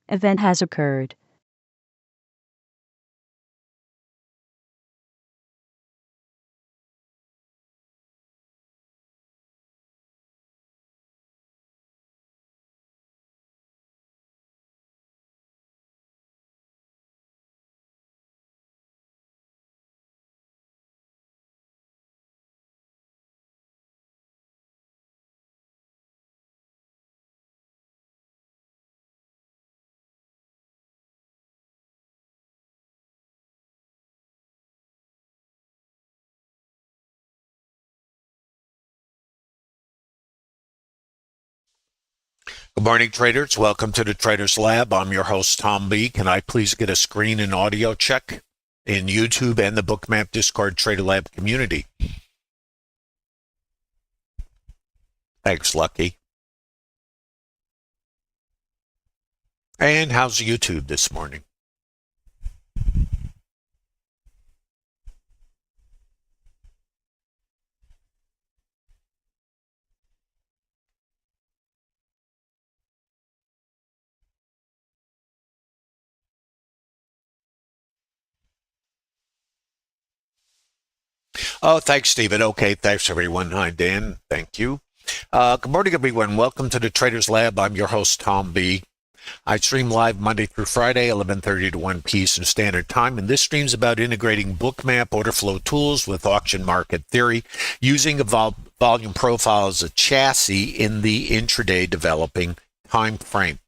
Event has occurred. Good morning, traders. Welcome to the Traders Lab. I'm your host, Tom B. Can I please get a screen and audio check in YouTube and the Bookmap Discord Trader Lab community? Thanks, Lucky. And how's YouTube this morning? Oh, thanks, Stephen. Okay, thanks, everyone. Hi, Dan. Thank you. Good morning, everyone. Welcome to the Traders Lab. I'm your host, Tom B. I stream live Monday through Friday, 11:30 to 1 p.m. Eastern Standard Time, and this stream's about integrating Bookmap order flow tools with auction market theory, using a volume profile as a chassis in the intraday developing time frame.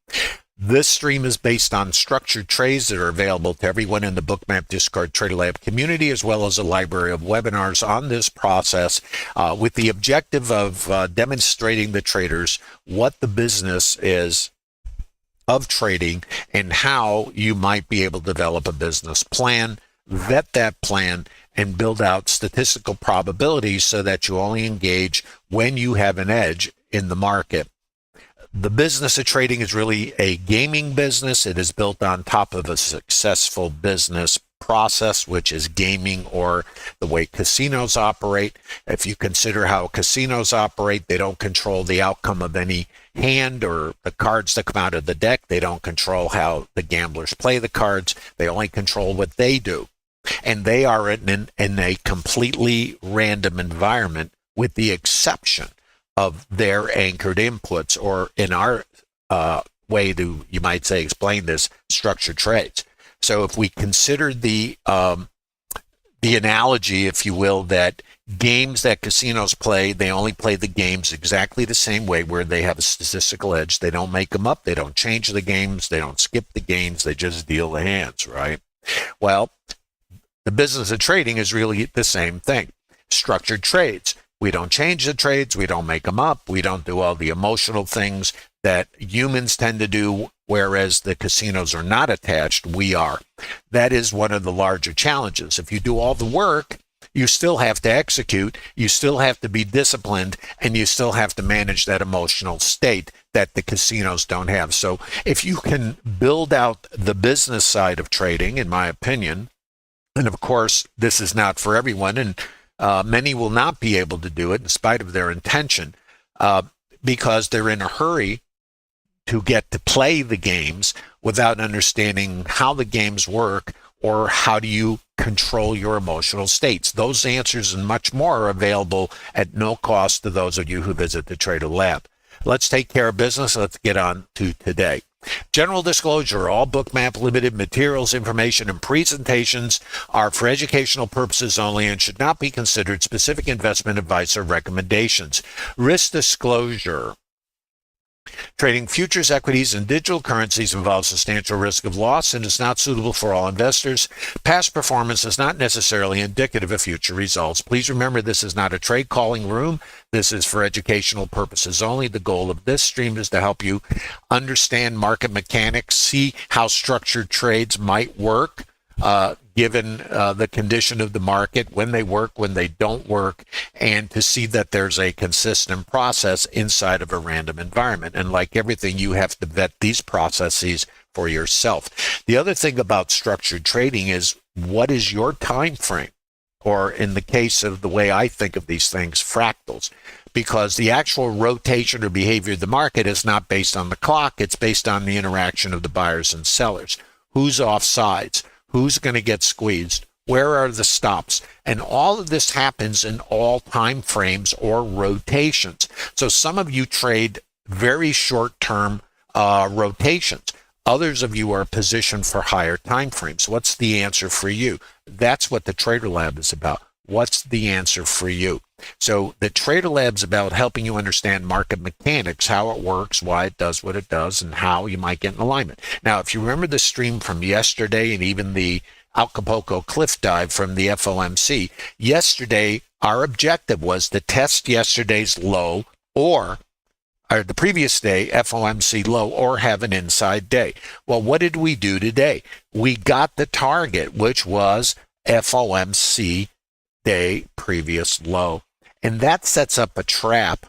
This stream is based on structured trades that are available to everyone in the Bookmap Discord Trader Lab community, as well as a library of webinars on this process with the objective of demonstrating the traders what the business is of trading and how you might be able to develop a business plan, vet that plan, and build out statistical probabilities so that you only engage when you have an edge in the market. The business of trading is really a gaming business. It is built on top of a successful business process, which is gaming, or the way casinos operate. If you consider how casinos operate, they don't control the outcome of any hand or the cards that come out of the deck. They don't control how the gamblers play the cards. They only control what they do. And they are in a completely random environment, with the exception of their anchored inputs, or in our way to, you might say, explain this, structured trades. So if we consider the analogy, if you will, that games that casinos play, they only play the games exactly the same way, where they have a statistical edge. They don't make them up. They don't change the games. They don't skip the games. They just deal the hands, right? Well, the business of trading is really the same thing. Structured trades. We don't change the trades. We don't make them up. We don't do all the emotional things that humans tend to do, whereas the casinos are not attached. We are. That is one of the larger challenges. If you do all the work, you still have to execute. You still have to be disciplined, and you still have to manage that emotional state that the casinos don't have. So if you can build out the business side of trading, in my opinion, and of course, this is not for everyone, and many will not be able to do it in spite of their intention, because they're in a hurry to get to play the games without understanding how the games work, or how do you control your emotional states. Those answers and much more are available at no cost to those of you who visit the Trader Lab. Let's take care of business. Let's get on to today. General disclosure: all Bookmap Ltd materials, information, and presentations are for educational purposes only and should not be considered specific investment advice or recommendations. Risk disclosure: trading futures, equities, and digital currencies involves substantial risk of loss and is not suitable for all investors. Past performance is not necessarily indicative of future results. Please remember, this is not a trade calling room. This is for educational purposes only. The goal of this stream is to help you understand market mechanics, see how structured trades might work, given the condition of the market, when they work, when they don't work, and to see that there's a consistent process inside of a random environment. And like everything, you have to vet these processes for yourself. The other thing about structured trading is, what is your time frame? or in the case of the way I think of these things, fractals, because the actual rotation or behavior of the market is not based on the clock. It's based on the interaction of the buyers and sellers. Who's off sides? Who's going to get squeezed? Where are the stops? And all of this happens in all time frames or rotations. So some of you trade very short-term rotations. Others of you are positioned for higher time frames. What's the answer for you? That's what the Trader Lab is about. What's the answer for you? So the Trader Lab's about helping you understand market mechanics, how it works, why it does what it does, and how you might get in alignment. Now, if you remember the stream from yesterday and even the Acapulco cliff dive from the FOMC, yesterday our objective was to test yesterday's low or the previous day, FOMC low, or have an inside day. Well, what did we do today? We got the target, which was FOMC day previous low. And that sets up a trap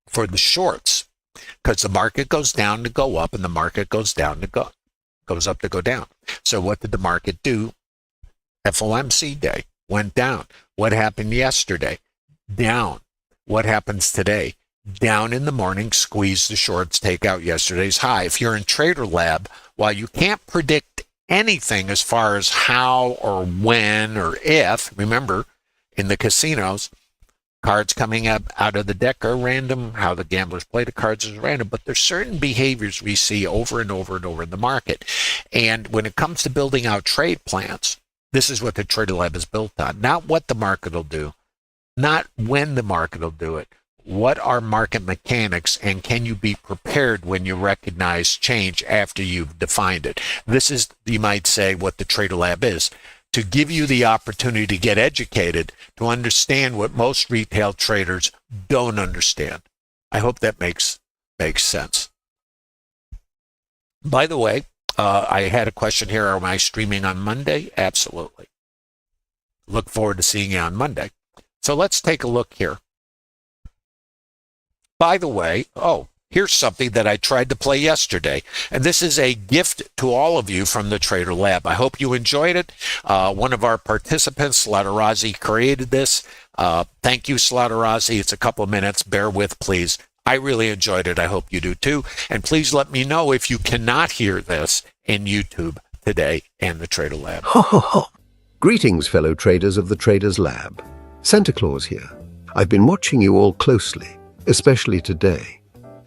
for the shorts because the market goes down to go up and the market goes down to goes up to go down. So what did the market do? FOMC day went down. What happened yesterday? Down. What happens today? Down in the morning, squeeze the shorts, take out yesterday's high. If you're in Trader Lab, while you can't predict anything as far as how or when or if, remember, in the casinos, cards coming up out of the deck are random. How the gamblers play the cards is random, but there's certain behaviors we see over and over and over in the market. And when it comes to building out trade plans, this is what the Trader Lab is built on. Not what the market will do, not when the market will do it. What are market mechanics, and can you be prepared when you recognize change after you've defined it? This is, you might say, what the Trader Lab is, to give you the opportunity to get educated, to understand what most retail traders don't understand. I hope that makes sense. By the way, I had a question here. Am I streaming on Monday? Absolutely. Look forward to seeing you on Monday. So let's take a look here. By the way, here's something that I tried to play yesterday, and this is a gift to all of you from the Trader Lab. I hope you enjoyed it. One of our participants, Slaughterazi, created this. Thank you, Slaughterazi. It's a couple of minutes. Bear with, please. I really enjoyed it. I hope you do too. And please let me know if you cannot hear this in YouTube today and the Trader Lab. Ho, ho, ho. Greetings, fellow traders of the Traders Lab. Santa Claus here. I've been watching you all closely, especially today.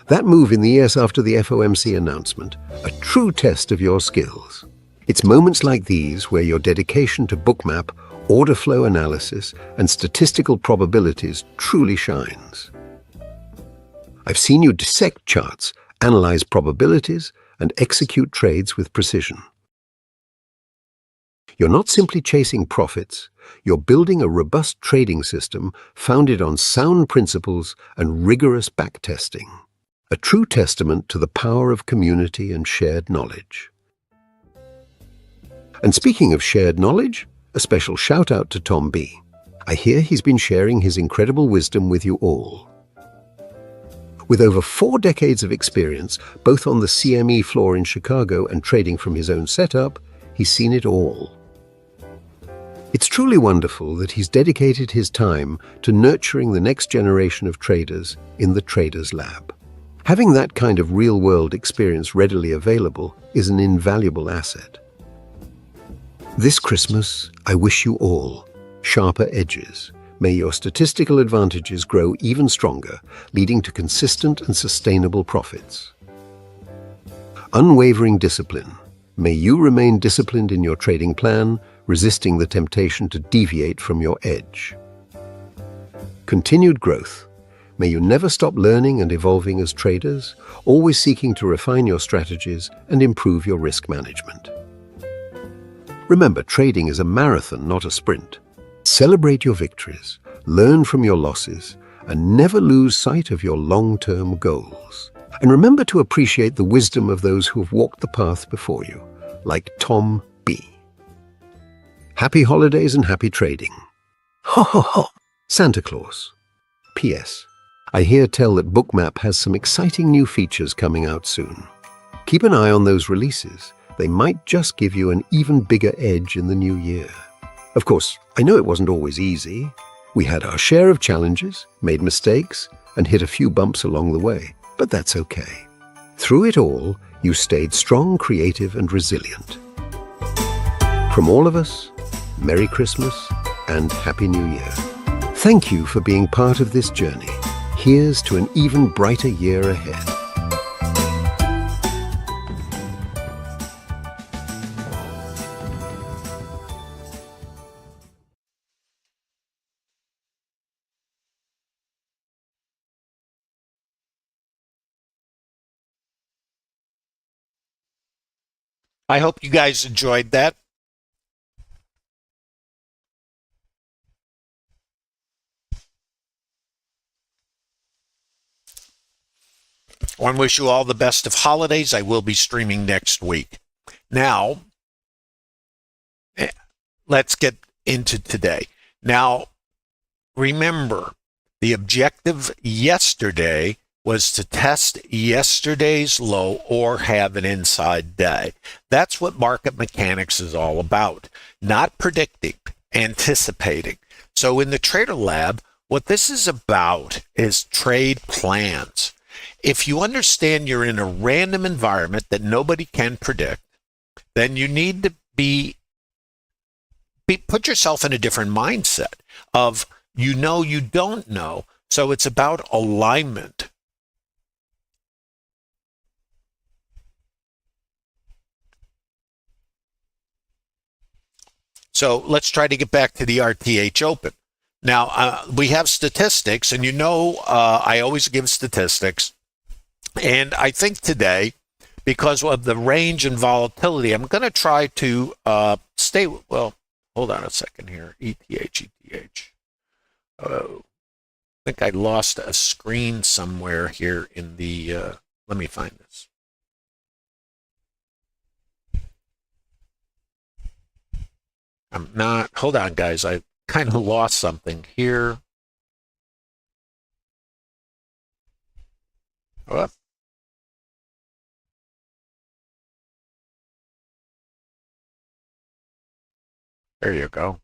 That move in the years after the FOMC announcement, a true test of your skills. It's moments like these where your dedication to bookmap, order flow analysis, and statistical probabilities truly shines. I've seen you dissect charts, analyze probabilities, and execute trades with precision. You're not simply chasing profits, you're building a robust trading system founded on sound principles and rigorous backtesting. A true testament to the power of community and shared knowledge. And speaking of shared knowledge, a special shout out to Tom B. I hear he's been sharing his incredible wisdom with you all. With over 4 decades of experience, both on the CME floor in Chicago and trading from his own setup, he's seen it all. It's truly wonderful that he's dedicated his time to nurturing the next generation of traders in the Traders Lab. Having that kind of real-world experience readily available is an invaluable asset. This Christmas, I wish you all sharper edges. May your statistical advantages grow even stronger, leading to consistent and sustainable profits. Unwavering discipline. May you remain disciplined in your trading plan, resisting the temptation to deviate from your edge. Continued growth. May you never stop learning and evolving as traders, always seeking to refine your strategies and improve your risk management. Remember, trading is a marathon, not a sprint. Celebrate your victories, learn from your losses, and never lose sight of your long-term goals. And remember to appreciate the wisdom of those who have walked the path before you, like Tom B. Happy holidays and happy trading. Ho, ho, ho. Santa Claus. P.S. I hear tell that Bookmap has some exciting new features coming out soon. Keep an eye on those releases. They might just give you an even bigger edge in the new year. Of course, I know it wasn't always easy. We had our share of challenges, made mistakes, and hit a few bumps along the way, but that's okay. Through it all, you stayed strong, creative, and resilient. From all of us, Merry Christmas and Happy New Year. Thank you for being part of this journey. Here's to an even brighter year ahead. I hope you guys enjoyed that. I want to wish you all the best of holidays. I will be streaming next week. Now, let's get into today. Now, remember, the objective yesterday was to test yesterday's low or have an inside day. That's what market mechanics is all about, not predicting, anticipating. So in the Trader Lab, what this is about is trade plans. If you understand you're in a random environment that nobody can predict, then you need to put yourself in a different mindset of you don't know. So it's about alignment. So let's try to get back to the RTH Open. Now, we have statistics, and I always give statistics. And I think today, because of the range and volatility, I'm going to try to stay. Well, hold on a second here. ETH. Oh, I think I lost a screen somewhere here in the. Let me find this. I'm not. Hold on, guys. I kind of lost something here. Oh. There you go.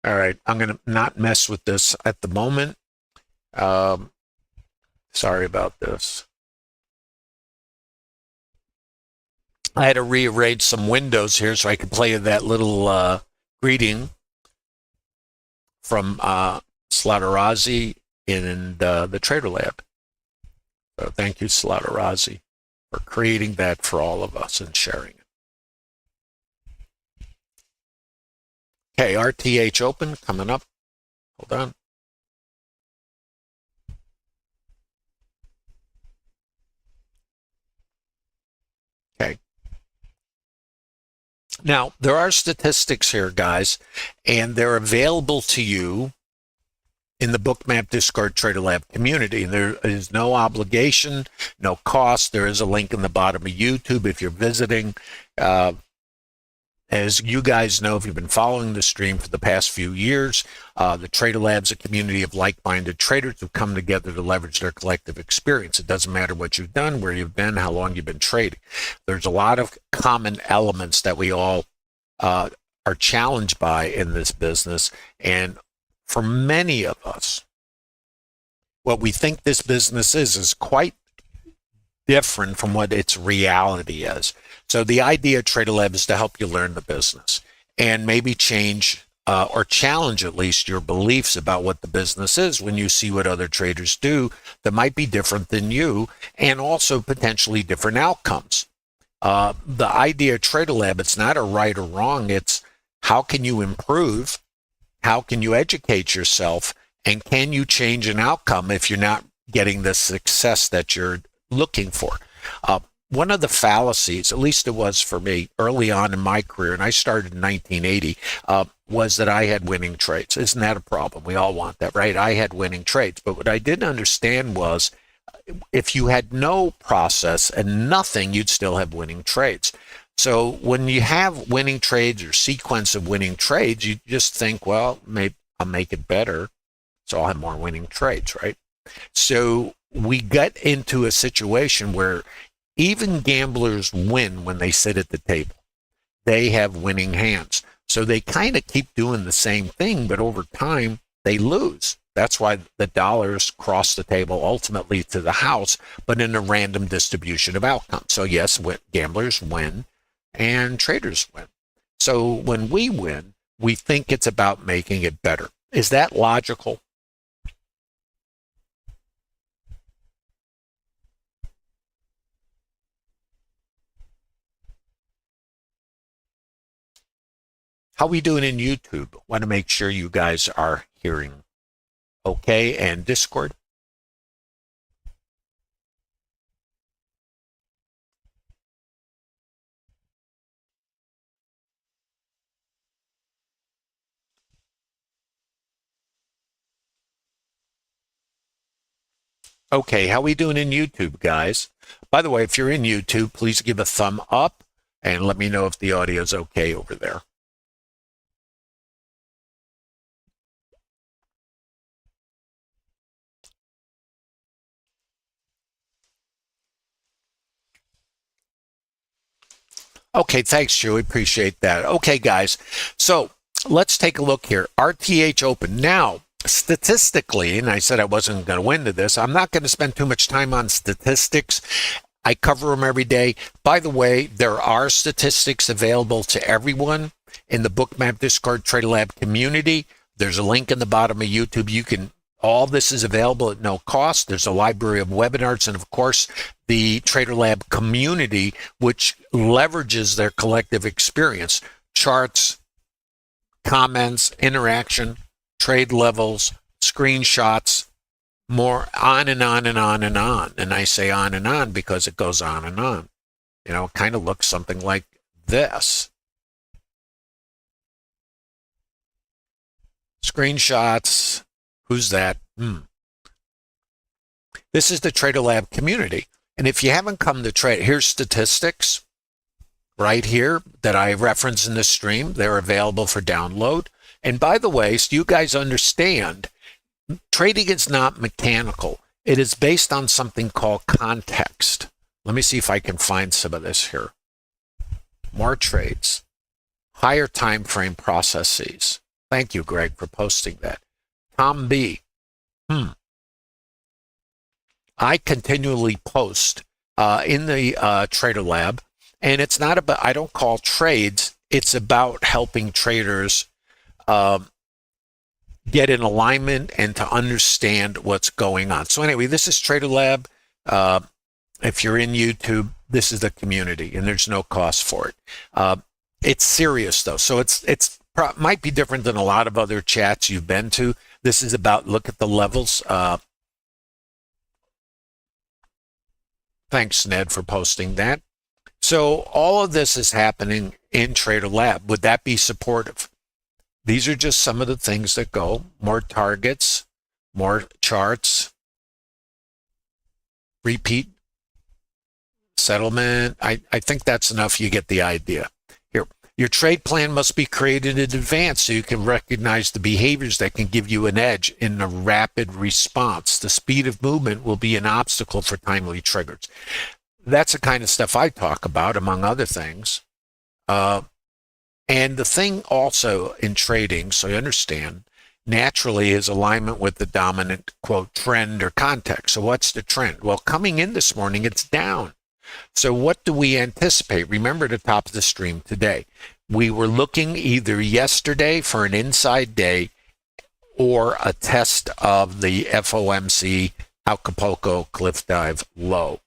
All right, I'm going to not mess with this at the moment. Sorry about this. I had to rearrange some windows here so I could play that little greeting from Slaughterazi in the Trader Lab. So thank you, Slaughterazi, for creating that for all of us and sharing it. Okay, RTH Open coming up. Hold on. Okay. Now, there are statistics here, guys, and they're available to you in the Bookmap Discord Trader Lab community. There is no obligation, no cost. There is a link in the bottom of YouTube if you're visiting. As you guys know, if you've been following the stream for the past few years, the Trader Lab is a community of like-minded traders who come together to leverage their collective experience. It doesn't matter what you've done, where you've been, how long you've been trading. There's a lot of common elements that we all are challenged by in this business. And for many of us, what we think this business is quite different from what its reality is. So the idea of Trader Lab is to help you learn the business and maybe change or challenge at least your beliefs about what the business is when you see what other traders do that might be different than you, and also potentially different outcomes. The idea of Trader Lab, it's not a right or wrong. It's how can you improve? How can you educate yourself? And can you change an outcome if you're not getting the success that you're looking for? One of the fallacies, at least it was for me early on in my career, and I started in 1980, was that I had winning trades. Isn't that a problem? We all want that, right? I had winning trades. But what I didn't understand was if you had no process and nothing, you'd still have winning trades. So when you have winning trades or sequence of winning trades, you just think, well, maybe I'll make it better, so I'll have more winning trades, right? So we get into a situation where even gamblers win when they sit at the table. They have winning hands. So they kind of keep doing the same thing, but over time they lose. That's why the dollars cross the table ultimately to the house, but in a random distribution of outcomes. So yes, gamblers win and traders win. So when we win, we think it's about making it better. Is that logical? How we doing in YouTube? Want to make sure you guys are hearing okay, and Discord? Okay, how we doing in YouTube, guys? By the way, if you're in YouTube, please give a thumb up and let me know if the audio is okay over there. Okay, thanks, Joey. Appreciate that. Okay, guys. So let's take a look here. RTH Open. Now, statistically, and I said I wasn't going to win to this, I'm not going to spend too much time on statistics. I cover them every day. By the way, there are statistics available to everyone in the Bookmap Discord Trader Lab community. There's a link in the bottom of YouTube. All this is available at no cost. There's a library of webinars and, of course, the Trader Lab community, which leverages their collective experience, charts, comments, interaction, trade levels, screenshots, more, on and on and on and on. And I say on and on because it goes on and on. You know, it kind of looks something like this. Screenshots. Who's that? This is the Trader Lab community. And if you haven't come to trade, here's statistics right here that I reference in the stream. They're available for download. And by the way, so you guys understand, trading is not mechanical. It is based on something called context. Let me see if I can find some of this here. More trades, higher time frame processes. Thank you, Greg, for posting that. Tom B. I continually post in the Trader Lab, and it's not about, I don't call trades, it's about helping traders get in alignment and to understand what's going on. So anyway, this is Trader Lab. If you're in YouTube, this is the community, and there's no cost for it. It's serious though, so it's might be different than a lot of other chats you've been to. This is about look at the levels. Thanks, Ned, for posting that. So all of this is happening in Trader Lab. Would that be supportive? These are just some of the things that go. More targets, more charts, repeat, settlement. I think that's enough. You get the idea. Here, your trade plan must be created in advance so you can recognize the behaviors that can give you an edge in a rapid response. The speed of movement will be an obstacle for timely triggers. That's the kind of stuff I talk about, among other things. And the thing also in trading, so you understand, naturally is alignment with the dominant, quote, trend or context. So what's the trend? Well, coming in this morning, it's down. So what do we anticipate? Remember the top of the stream today. We were looking either yesterday for an inside day or a test of the FOMC Acapulco cliff dive low.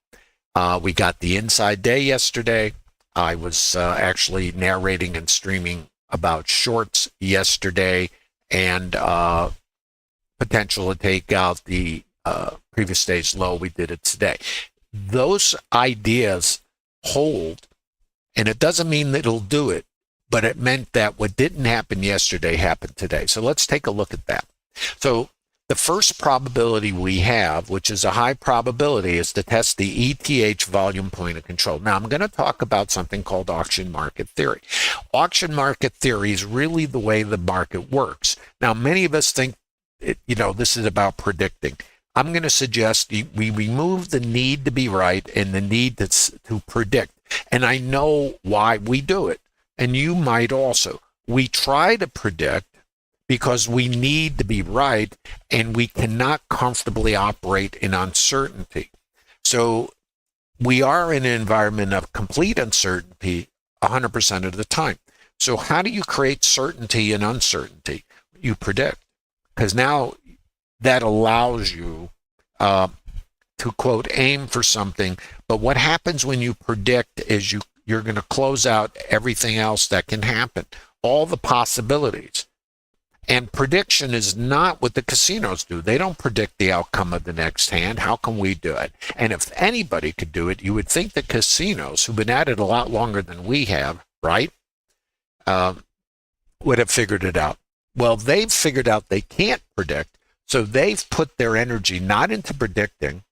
We got the inside day yesterday. I was actually narrating and streaming about shorts yesterday and potential to take out the previous day's low. We did it today. Those ideas hold, and it doesn't mean that it'll do it, but it meant that what didn't happen yesterday happened today. So let's take a look at that. So the first probability we have, which is a high probability, is to test the ETH volume point of control. Now, I'm going to talk about something called auction market theory. Auction market theory is really the way the market works. Now, many of us think, this is about predicting. I'm going to suggest we remove the need to be right and the need to predict. And I know why we do it. And you might also. We try to predict because we need to be right, and we cannot comfortably operate in uncertainty. So we are in an environment of complete uncertainty 100% of the time. So how do you create certainty in uncertainty? You predict, because now that allows you to, quote, aim for something. But what happens when you predict is you're going to close out everything else that can happen, all the possibilities. And prediction is not what the casinos do. They don't predict the outcome of the next hand. How can we do it? And if anybody could do it, you would think the casinos, who've been at it a lot longer than we have, right, would have figured it out. Well, they've figured out they can't predict, so they've put their energy not into predicting,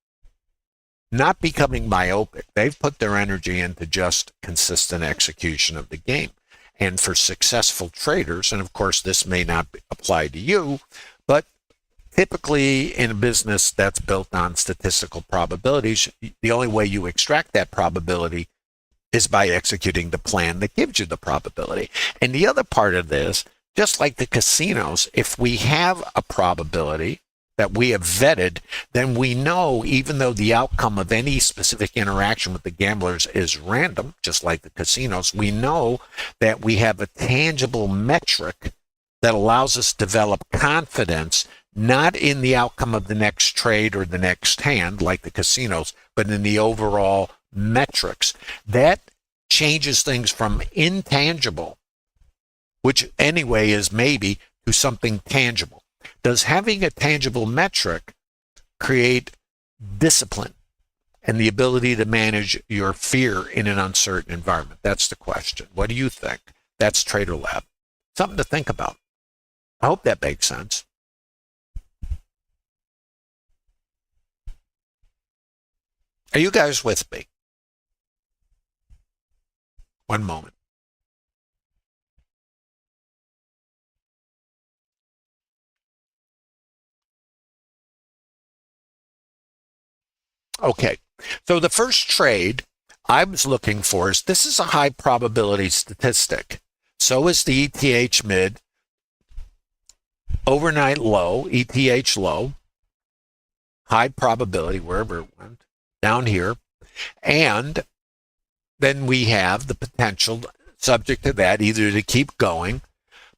not becoming myopic. They've put their energy into just consistent execution of the game. And for successful traders, and of course this may not apply to you, but typically in a business that's built on statistical probabilities, the only way you extract that probability is by executing the plan that gives you the probability. And the other part of this, just like the casinos, if we have a probability that we have vetted, then we know, even though the outcome of any specific interaction with the gamblers is random, just like the casinos, we know that we have a tangible metric that allows us to develop confidence, not in the outcome of the next trade or the next hand, like the casinos, but in the overall metrics. That changes things from intangible, which anyway is maybe, to something tangible. Does having a tangible metric create discipline and the ability to manage your fear in an uncertain environment? That's the question. What do you think? That's Trader Lab. Something to think about. I hope that makes sense. Are you guys with me? One moment. Okay, so the first trade I was looking for is, this is a high probability statistic. So is the ETH mid, overnight low, ETH low, high probability, wherever it went, down here. And then we have the potential, subject to that, either to keep going,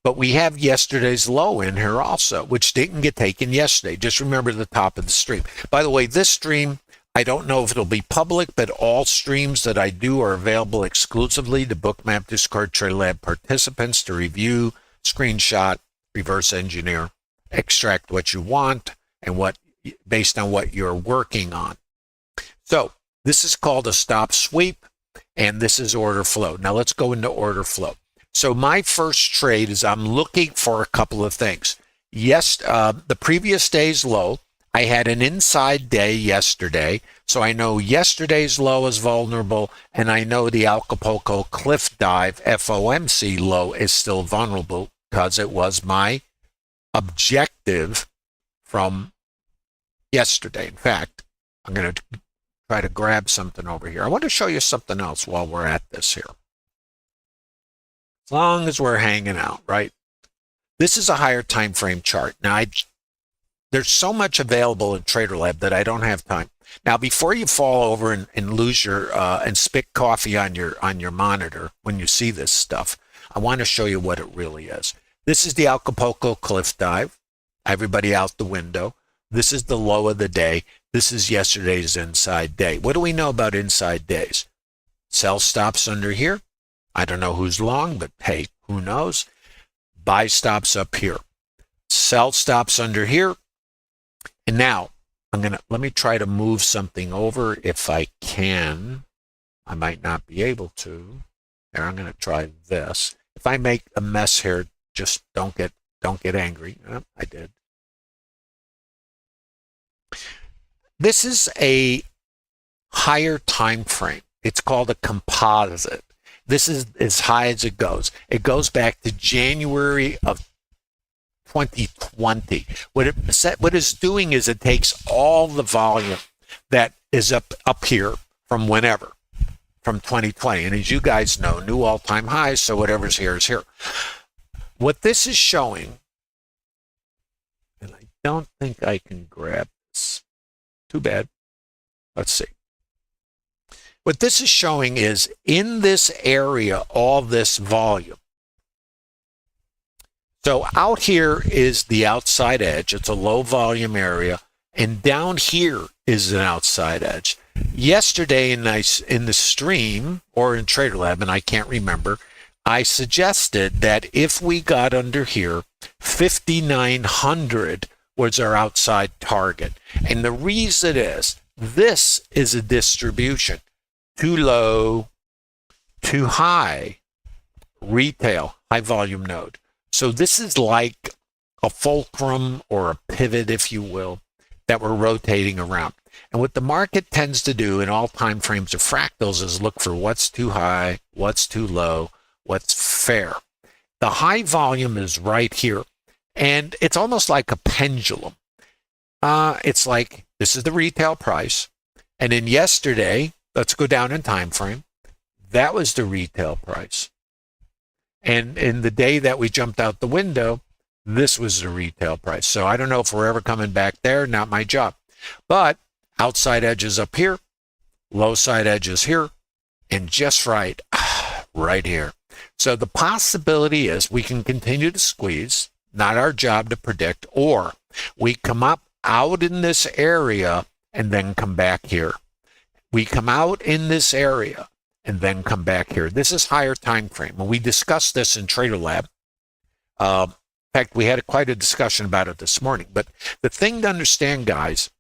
but we have yesterday's low in here also, which didn't get taken yesterday. Just remember the top of the stream. By the way, this stream, I don't know if it'll be public, but all streams that I do are available exclusively to Bookmap Discord Trader Lab participants to review, screenshot, reverse engineer, extract what you want, and what based on what you're working on. So this is called a stop sweep, and this is order flow. Now let's go into order flow. So my first trade is, I'm looking for a couple of things. Yes, the previous day's low, I had an inside day yesterday, so I know yesterday's low is vulnerable, and I know the Acapulco cliff dive FOMC low is still vulnerable because it was my objective from yesterday. In fact, I'm going to try to grab something over here. I want to show you something else while we're at this here. As long as we're hanging out, right? This is a higher time frame chart. Now, there's so much available in Trader Lab that I don't have time. Now, before you fall over and lose your and spit coffee on your monitor when you see this stuff, I want to show you what it really is. This is the Acapulco cliff dive. Everybody out the window. This is the low of the day. This is yesterday's inside day. What do we know about inside days? Sell stops under here. I don't know who's long, but hey, who knows? Buy stops up here. Sell stops under here. And now let me try to move something over if I can. I might not be able to. There, I'm going to try this. If I make a mess here, just don't get angry. Oh, I did. This is a higher time frame. It's called a composite. This is as high as it goes. It goes back to January of 2020. What it's doing is it takes all the volume that is up here from whenever, from 2020. And as you guys know, new all-time highs, so whatever's here is here. What this is showing, and I don't think I can grab this. Too bad. Let's see. What this is showing is in this area, all this volume. So out here is the outside edge. It's a low volume area. And down here is an outside edge. Yesterday in the stream or in Trader Lab, and I can't remember, I suggested that if we got under here, 5,900 was our outside target. And the reason is, this is a distribution. Too low, too high, retail, high volume node. So this is like a fulcrum or a pivot, if you will, that we're rotating around. And what the market tends to do in all time frames of fractals is look for what's too high, what's too low, what's fair. The high volume is right here, and it's almost like a pendulum. It's like this is the retail price, and then yesterday, let's go down in time frame, that was the retail price. And in the day that we jumped out the window, this was the retail price. So I don't know if we're ever coming back there, not my job. But outside edges up here, low side edges here, and just right here. So the possibility is we can continue to squeeze, not our job to predict, or we come up out in this area and then come back here. We come out in this area and then come back here. This is higher time frame. And we discussed this in Trader Lab. In fact, we had quite a discussion about it this morning. But the thing to understand, guys,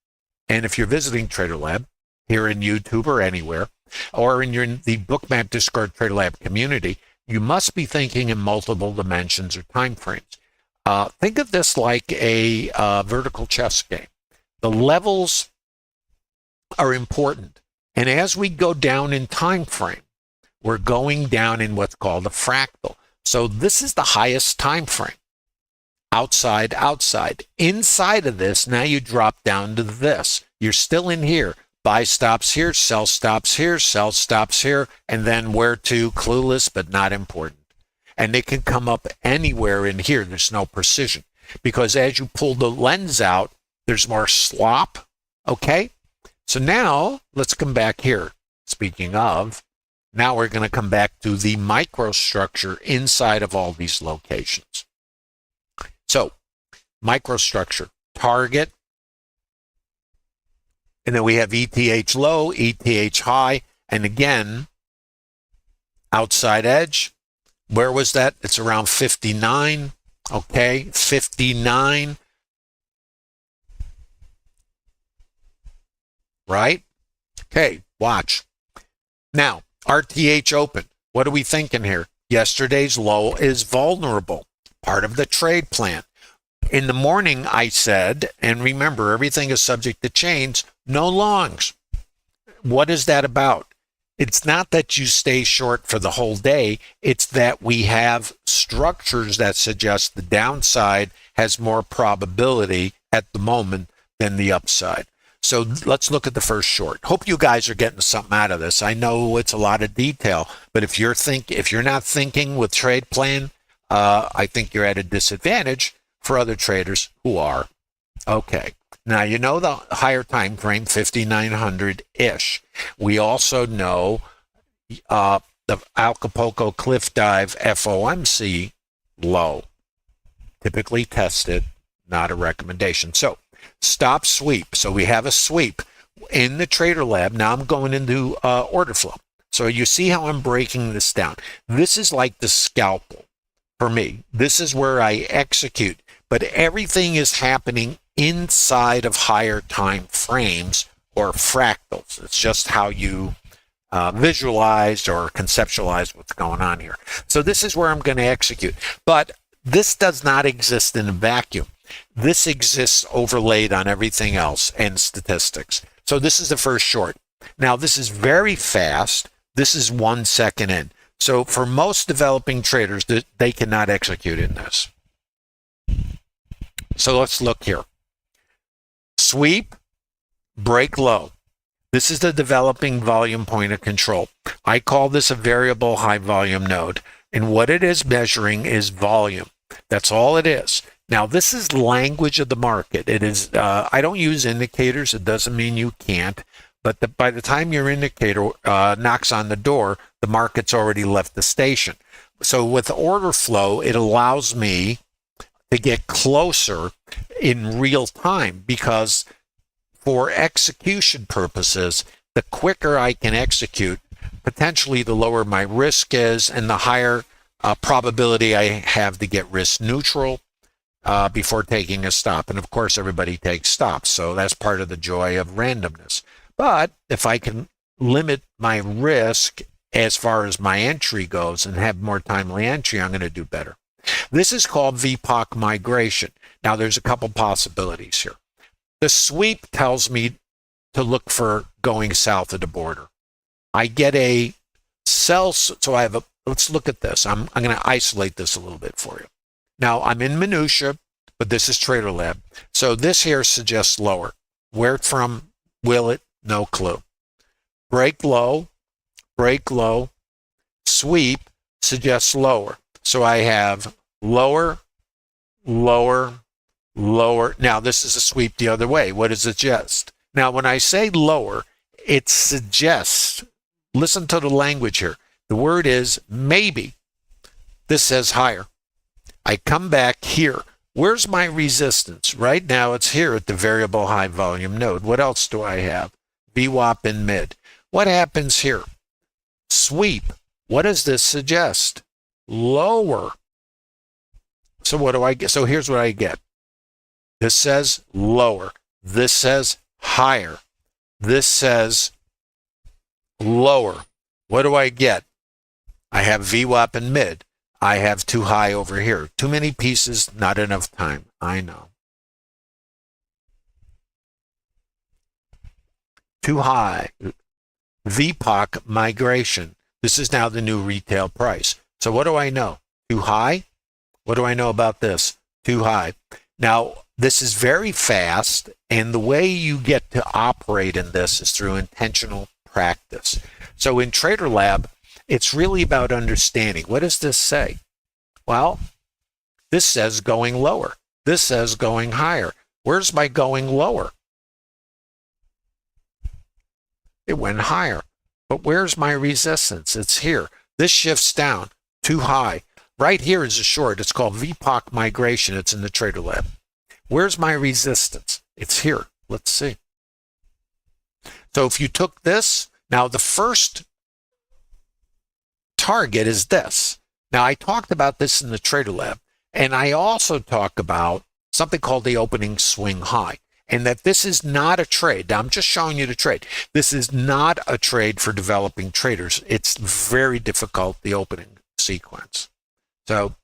and if you're visiting Trader Lab here in YouTube or anywhere, or in the Bookmap Discord Trader Lab community, you must be thinking in multiple dimensions or time frames. Think of this like a vertical chess game. The levels are important. And as we go down in time frame, we're going down in what's called a fractal. So this is the highest time frame. Outside, outside. Inside of this, now you drop down to this. You're still in here. Buy stops here, sell stops here, sell stops here, and then where to, clueless, but not important. And they can come up anywhere in here. There's no precision. Because as you pull the lens out, there's more slop, okay? So now, let's come back here. Speaking of, now we're going to come back to the microstructure inside of all these locations. So, microstructure, target, and then we have ETH low, ETH high, and again, outside edge. Where was that? It's around 59, okay, 59. Right? Okay, watch. Now, RTH open. What are we thinking here? Yesterday's low is vulnerable. Part of the trade plan. In the morning, I said, and remember, everything is subject to change, no longs. What is that about? It's not that you stay short for the whole day. It's that we have structures that suggest the downside has more probability at the moment than the upside. So let's look at the first short. Hope you guys are getting something out of this. I know it's a lot of detail, but if you're not thinking with trade plan, I think you're at a disadvantage for other traders who are. Okay. Now you know the higher time frame, 5,900-ish. We also know the Acapulco cliff dive FOMC low, typically tested, not a recommendation. So stop sweep. So we have a sweep in the Trader Lab. Now I'm going into order flow. So you see how I'm breaking this down. This is like the scalpel for me. This is where I execute, but everything is happening inside of higher time frames or fractals. It's just how you visualize or conceptualize what's going on here. So this is where I'm going to execute. But this does not exist in a vacuum. This exists overlaid on everything else and statistics. So this is the first short. Now this is very fast. This is 1 second in. So for most developing traders, they cannot execute in this. So let's look here. Sweep, break low. This is the developing volume point of control. I call this a variable high volume node. And what it is measuring is volume. That's all it is. Now, this is language of the market. It is. I don't use indicators. It doesn't mean you can't. But by the time your indicator knocks on the door, the market's already left the station. So with order flow, it allows me to get closer in real time, because for execution purposes, the quicker I can execute, potentially the lower my risk is and the higher probability I have to get risk neutral before taking a stop. And of course, everybody takes stops, so that's part of the joy of randomness. But if I can limit my risk as far as my entry goes and have more timely entry, I'm going to do better. This is called VPOC migration. Now, there's a couple possibilities here. The sweep tells me to look for going south of the border. I get a sell, so I have a, let's look at this. I'm going to isolate this a little bit for you. Now, I'm in minutia, but this is Trader Lab. So this here suggests lower. Where from will it? No clue. Break low, sweep suggests lower. So I have lower, lower, lower. Now, this is a sweep the other way. What does it suggest? Now, when I say lower, it suggests, listen to the language here. The word is maybe. This says higher. I come back here. Where's my resistance? Right now, it's here at the variable high volume node. What else do I have? VWAP in mid. What happens here? Sweep. What does this suggest? Lower. So what do I get? So here's what I get. This says lower. This says higher. This says lower. What do I get? I have VWAP in mid. I have too high over here. Too many pieces, not enough time. I know. Too high. VPOC migration. This is now the new retail price. So what do I know? Too high? What do I know about this? Too high. Now, this is very fast, and the way you get to operate in this is through intentional practice. So in Trader Lab, it's really about understanding. What does this say? Well, this says going lower. This says going higher. Where's my going lower? It went higher. But where's my resistance? It's here. This shifts down. Too high. Right here is a short. It's called VPOC migration. It's in the Trader Lab. Where's my resistance? It's here. Let's see. So if you took this, now the first target is this. Now, I talked about this in the Trader Lab, and I also talk about something called the opening swing high, and that this is not a trade. Now, I'm just showing you the trade. This is not a trade for developing traders. It's very difficult, the opening sequence. So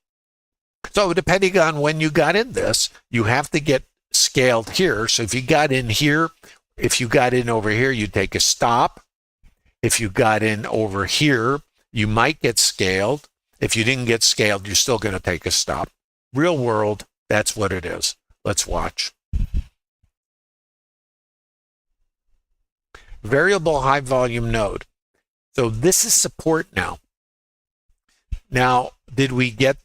depending on when you got in this, you have to get scaled here. So if you got in here, if you got in over here, you take a stop. If you got in over here, you might get scaled. If you didn't get scaled, you're still going to take a stop. Real world, that's what it is. Let's watch. Variable high volume node. So this is support now. Now, did we get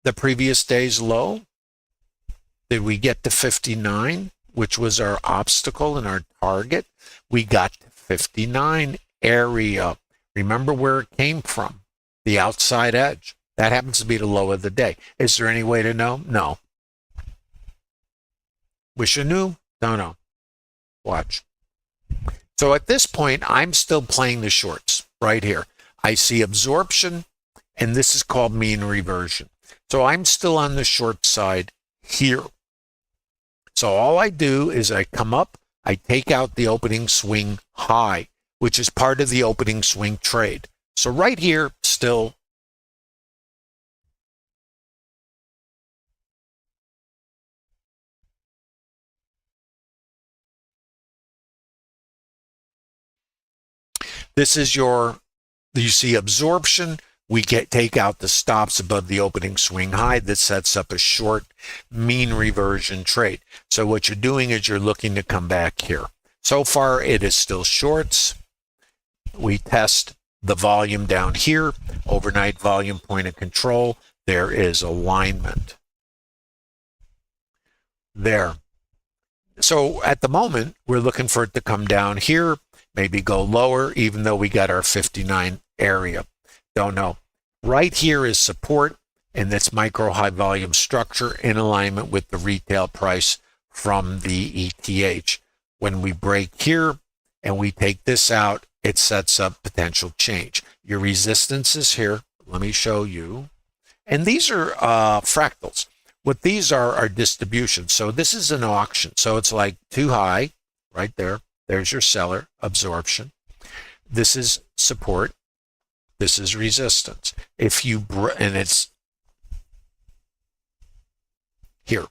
the previous day's low? Did we get to 59, which was our obstacle and our target? We got to 59 area. Remember where it came from? The outside edge. That happens to be the low of the day. Is there any way to know? No. Wish you knew? Don't know. Watch. So at this point, I'm still playing the shorts right here. I see absorption, and this is called mean reversion. So I'm still on the short side here. So all I do is I come up, I take out the opening swing high, which is part of the opening swing trade. So right here, still. This is you see absorption. we take out the stops above the opening swing high. That sets up a short mean reversion trade. So what you're doing is you're looking to come back here. So far, it is still shorts. We test the volume down here, overnight volume point of control. There is alignment there. So at the moment, we're looking for it to come down here, maybe go lower, even though we got our 59 area. Don't know. Right here is support, and that's micro high volume structure in alignment with the retail price from the ETH. When we break here and we take this out, it sets up potential change. Your resistance is here. Let me show you. And these are fractals. What these are distributions. So this is an auction. So it's like too high right there. There's your seller, absorption. This is support. This is resistance. If you, and it's here.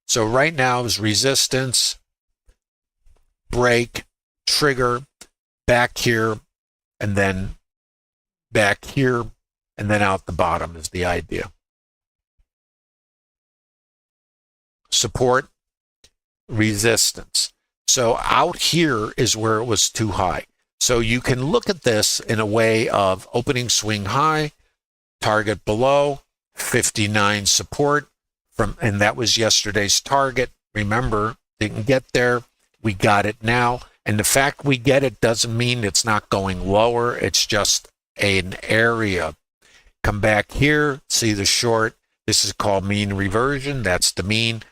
So right now is resistance, break, trigger, back here, and then back here, and then out the bottom is the idea. Support, resistance. So out here is where it was too high. So you can look at this in a way of opening swing high, target below, 59 support from, and that was yesterday's target. Remember, didn't get there. We got it now. And the fact we get it doesn't mean it's not going lower. It's just an area. Come back here, see the short. This is called mean reversion. That's the mean.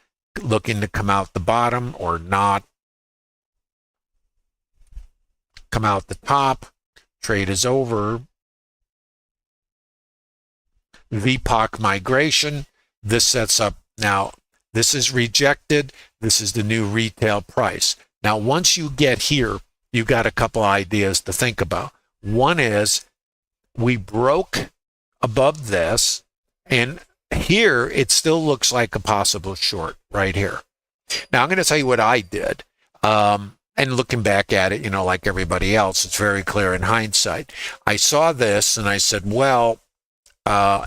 Looking to come out the bottom or not. Come out the top. Trade is over. VPOC migration. This sets up. Now, this is rejected. This is the new retail price. Now, once you get here, you've got a couple ideas to think about. One is we broke above this, and here it still looks like a possible short right here. Now, I'm going to tell you what I did. And looking back at it, you know, like everybody else, it's very clear in hindsight. I saw this and I said, well,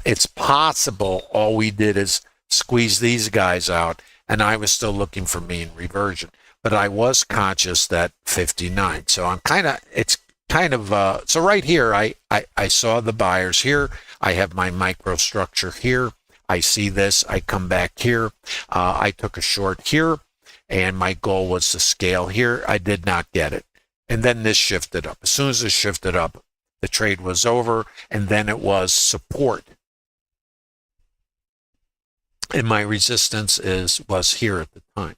it's possible all we did is squeeze these guys out, and I was still looking for mean reversion. But I was conscious that 59. So I'm so right here, I saw the buyers here. I have my microstructure here. I see this. I come back here. I took a short here, and my goal was to scale here. I did not get it. And then this shifted up. As soon as it shifted up, the trade was over, and then it was support. And my resistance was here at the time.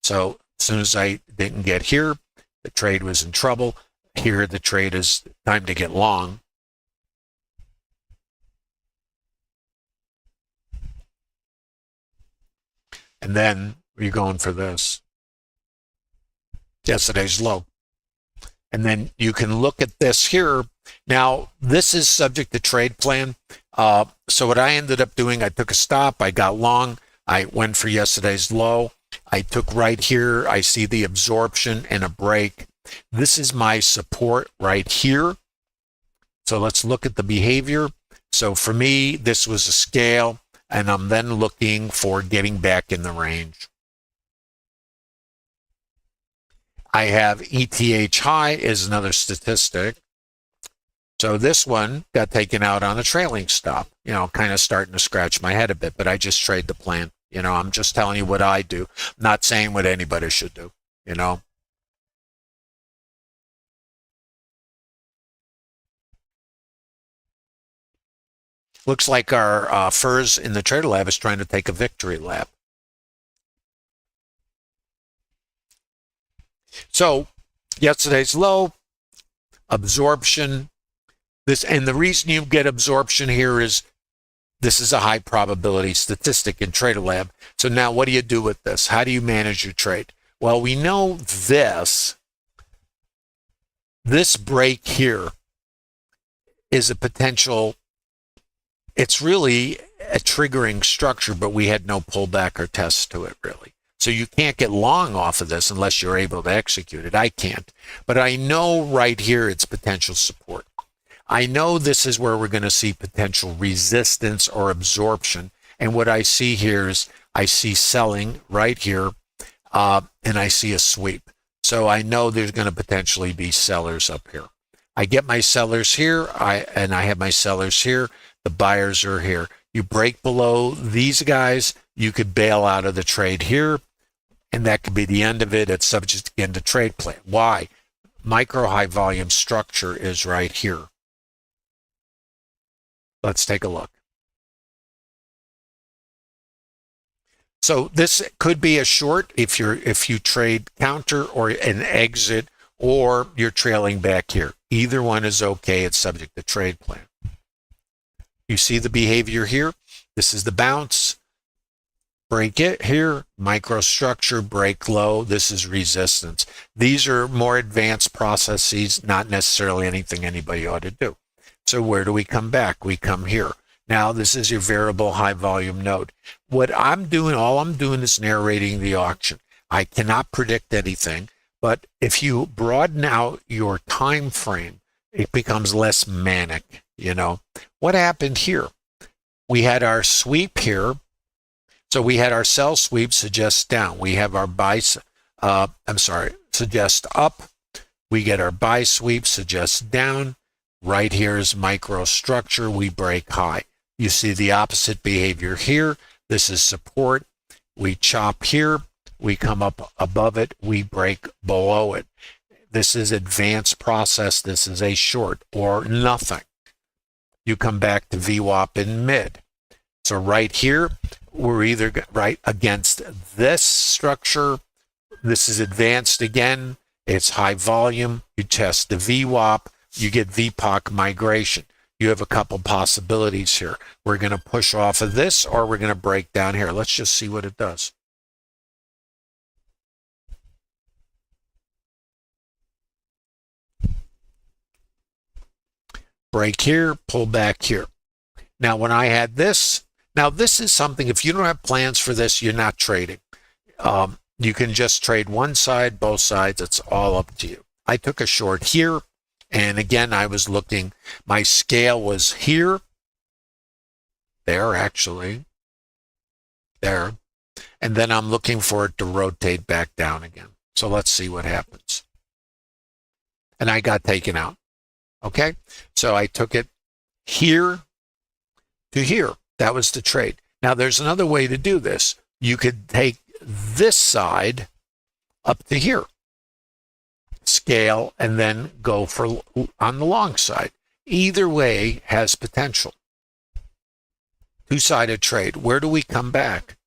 So as soon as I didn't get here, the trade was in trouble. Here, the trade is time to get long. And then you're going for this. Yesterday's low. And then you can look at this here. Now, this is subject to trade plan. So what I ended up doing, I took a stop. I got long. I went for yesterday's low. I took right here. I see the absorption and a break. This is my support right here. So let's look at the behavior. So for me, this was a scale, and I'm then looking for getting back in the range. I have ETH high is another statistic. So this one got taken out on a trailing stop, you know, kind of starting to scratch my head a bit, but I just trade the plan. You know, I'm just telling you what I do. I'm not saying what anybody should do, you know. Looks like our FURS in the trader lab is trying to take a victory lap. So yesterday's low, absorption. And the reason you get absorption here is this is a high probability statistic in Trader Lab. So now what do you do with this? How do you manage your trade? Well, we know this break here is a potential, it's really a triggering structure, but we had no pullback or test to it really. So you can't get long off of this unless you're able to execute it. I can't. But I know right here it's potential support. I know this is where we're going to see potential resistance or absorption. And what I see here is I see selling right here, and I see a sweep. So I know there's going to potentially be sellers up here. I get my sellers here, and I have my sellers here. The buyers are here. You break below these guys, you could bail out of the trade here, and that could be the end of it. It's subject again to trade plan. Why? Micro high volume structure is right here. Let's take a look. So this could be a short if you trade counter or an exit, or you're trailing back here. Either one is okay. It's subject to trade plan. You see the behavior here. This is the bounce. Break it here, microstructure, break low. This is resistance. These are more advanced processes, not necessarily anything anybody ought to do. So where do we come back? We come here. Now this is your variable high volume node. What I'm doing, all I'm doing is narrating the auction. I cannot predict anything, but if you broaden out your time frame, it becomes less manic, you know. What happened here? We had our sweep here. So we had our sell sweep suggest down. We have our buy, suggest up. We get our buy sweep suggest down. Right here is microstructure. We break high. You see the opposite behavior here. This is support. We chop here. We come up above it. We break below it. This is advanced process. This is a short or nothing. You come back to VWAP in mid. So right here, we're either right against this structure. This is advanced again. It's high volume. You test the VWAP. You get VPOC migration. You have a couple possibilities here. We're going to push off of this, or we're going to break down here. Let's just see what it does. Break here, pull back here. Now, when I had this, now this is something, if you don't have plans for this, you're not trading. You can just trade one side, both sides. It's all up to you. I took a short here. And again, I was looking, my scale was here, there actually, there. And then I'm looking for it to rotate back down again. So let's see what happens. And I got taken out. Okay, so I took it here to here. That was the trade. Now there's another way to do this. You could take this side up to here, scale, and then go for on the long side. Either way has potential. Two-sided trade. Where do we come back?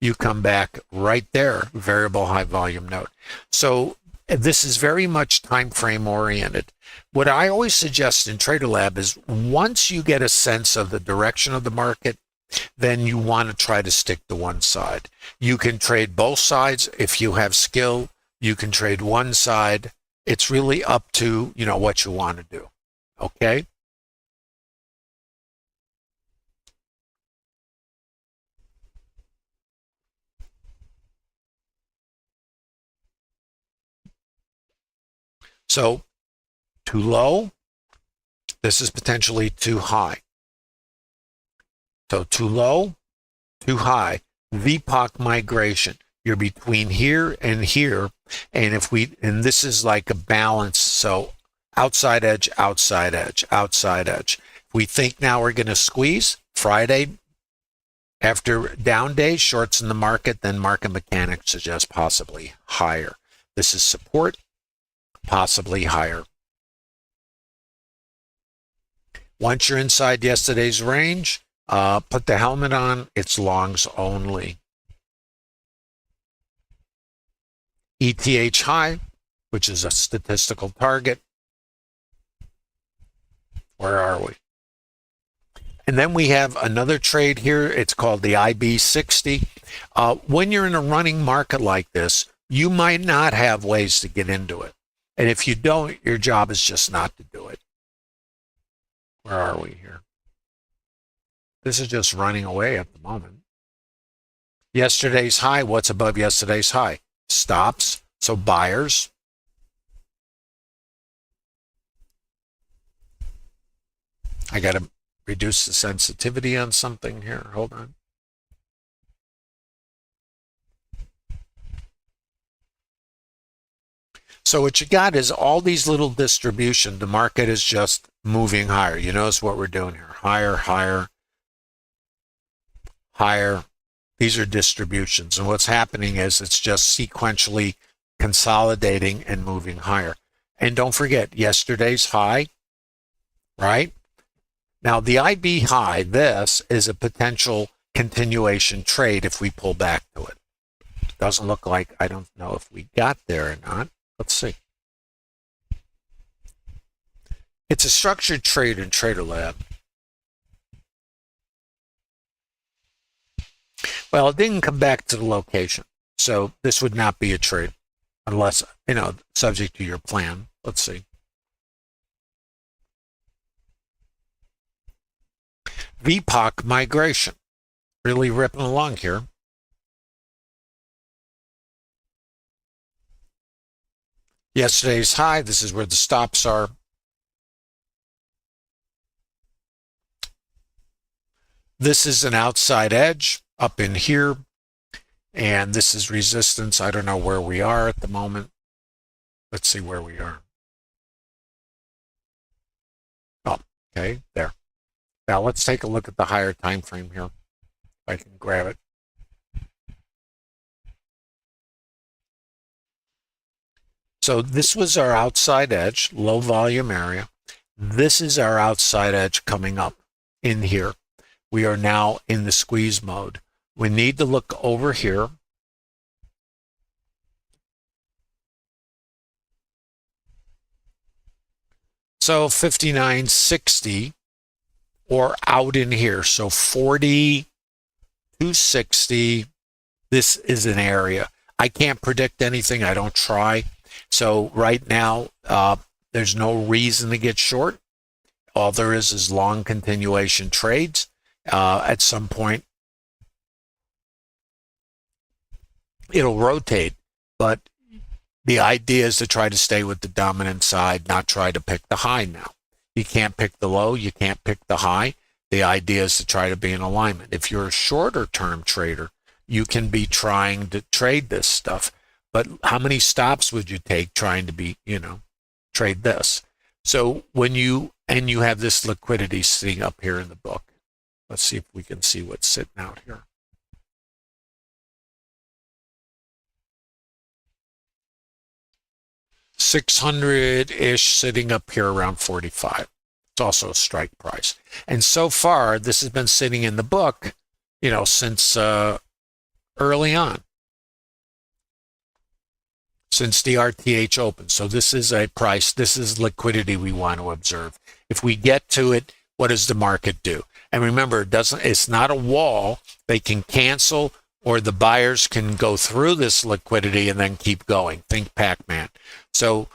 You come back right there, variable high volume node. So this is very much time frame oriented. What I always suggest in Trader Lab is once you get a sense of the direction of the market, then you want to try to stick to one side. You can trade both sides if you have skill. You can trade one side. It's really up to, you know, what you want to do. Okay? So, too low, this is potentially too high. So too low, too high, VPOC migration. You're between here and here, and this is like a balance. So outside edge, outside edge, outside edge. If we think now we're going to squeeze Friday after down day, shorts in the market, then market mechanics suggest possibly higher. This is support, possibly higher. Once you're inside yesterday's range, put the helmet on. It's longs only. ETH high, which is a statistical target. Where are we? And then we have another trade here. It's called the IB60. When you're in a running market like this, you might not have ways to get into it. And if you don't, your job is just not to do it. Where are we here? This is just running away at the moment. Yesterday's high, what's above yesterday's high? Stops, so buyers. I got to reduce the sensitivity on something here. Hold on. So what you got is all these little distribution. The market is just moving higher. You notice what we're doing here. Higher, higher, higher. These are distributions. And what's happening is it's just sequentially consolidating and moving higher. And don't forget, yesterday's high, right? Now, the IB high, this is a potential continuation trade if we pull back to it. Doesn't look like, I don't know if we got there or not. Let's see. It's a structured trade in Trader Lab. Well, it didn't come back to the location. So this would not be a trade unless, subject to your plan. Let's see. VPOC migration. Really ripping along here. Yesterday's high, this is where the stops are. This is an outside edge up in here, and this is resistance. I don't know where we are at the moment. Let's see where we are. Oh, okay, there. Now let's take a look at the higher time frame here. If I can grab it. So this was our outside edge, low volume area. This is our outside edge coming up in here. We are now in the squeeze mode. We need to look over here. So 59.60 or out in here. So 40 to 60. This is an area. I can't predict anything. I don't try. So right now, there's no reason to get short. All there is long continuation trades. At some point, it'll rotate, but the idea is to try to stay with the dominant side, not try to pick the high now. You can't pick the low, you can't pick the high. The idea is to try to be in alignment. If you're a shorter term trader, you can be trying to trade this stuff. But how many stops would you take trying to be, trade this? So when you have this liquidity sitting up here in the book. Let's see if we can see what's sitting out here. $600-ish sitting up here around 45. It's also a strike price. And so far, this has been sitting in the book, since early on. Since the RTH opened. So this is a price, this is liquidity we want to observe. If we get to it, what does the market do? And remember, it's not a wall. They can cancel, or the buyers can go through this liquidity and then keep going. Think Pac-Man. So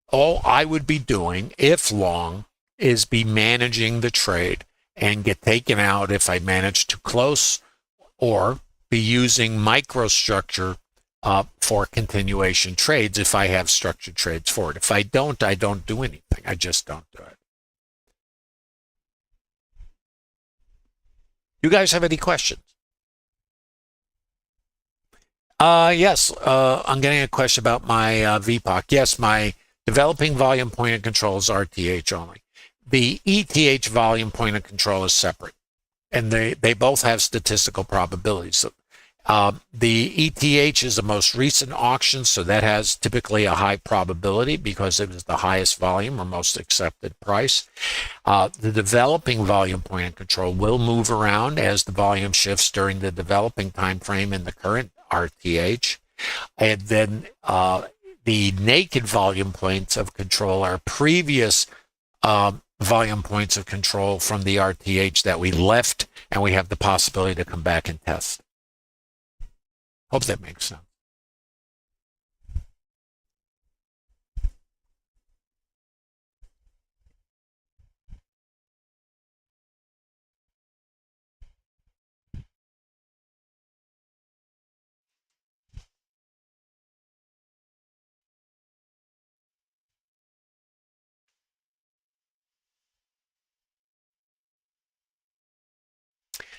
all I would be doing, if long, is be managing the trade and get taken out if I manage too close, or be using microstructure for continuation trades if I have structured trades for it. If I don't do anything. I just don't do it. You guys have any questions? Yes, I'm getting a question about my VPOC. Yes, my developing volume point of control is RTH only. The ETH volume point of control is separate, and they both have statistical probabilities. So, the ETH is the most recent auction, so that has typically a high probability because it was the highest volume or most accepted price. The developing volume point of control will move around as the volume shifts during the developing time frame in the current RTH. And then the naked volume points of control are previous volume points of control from the RTH that we left, and we have the possibility to come back and test. Hope that makes sense.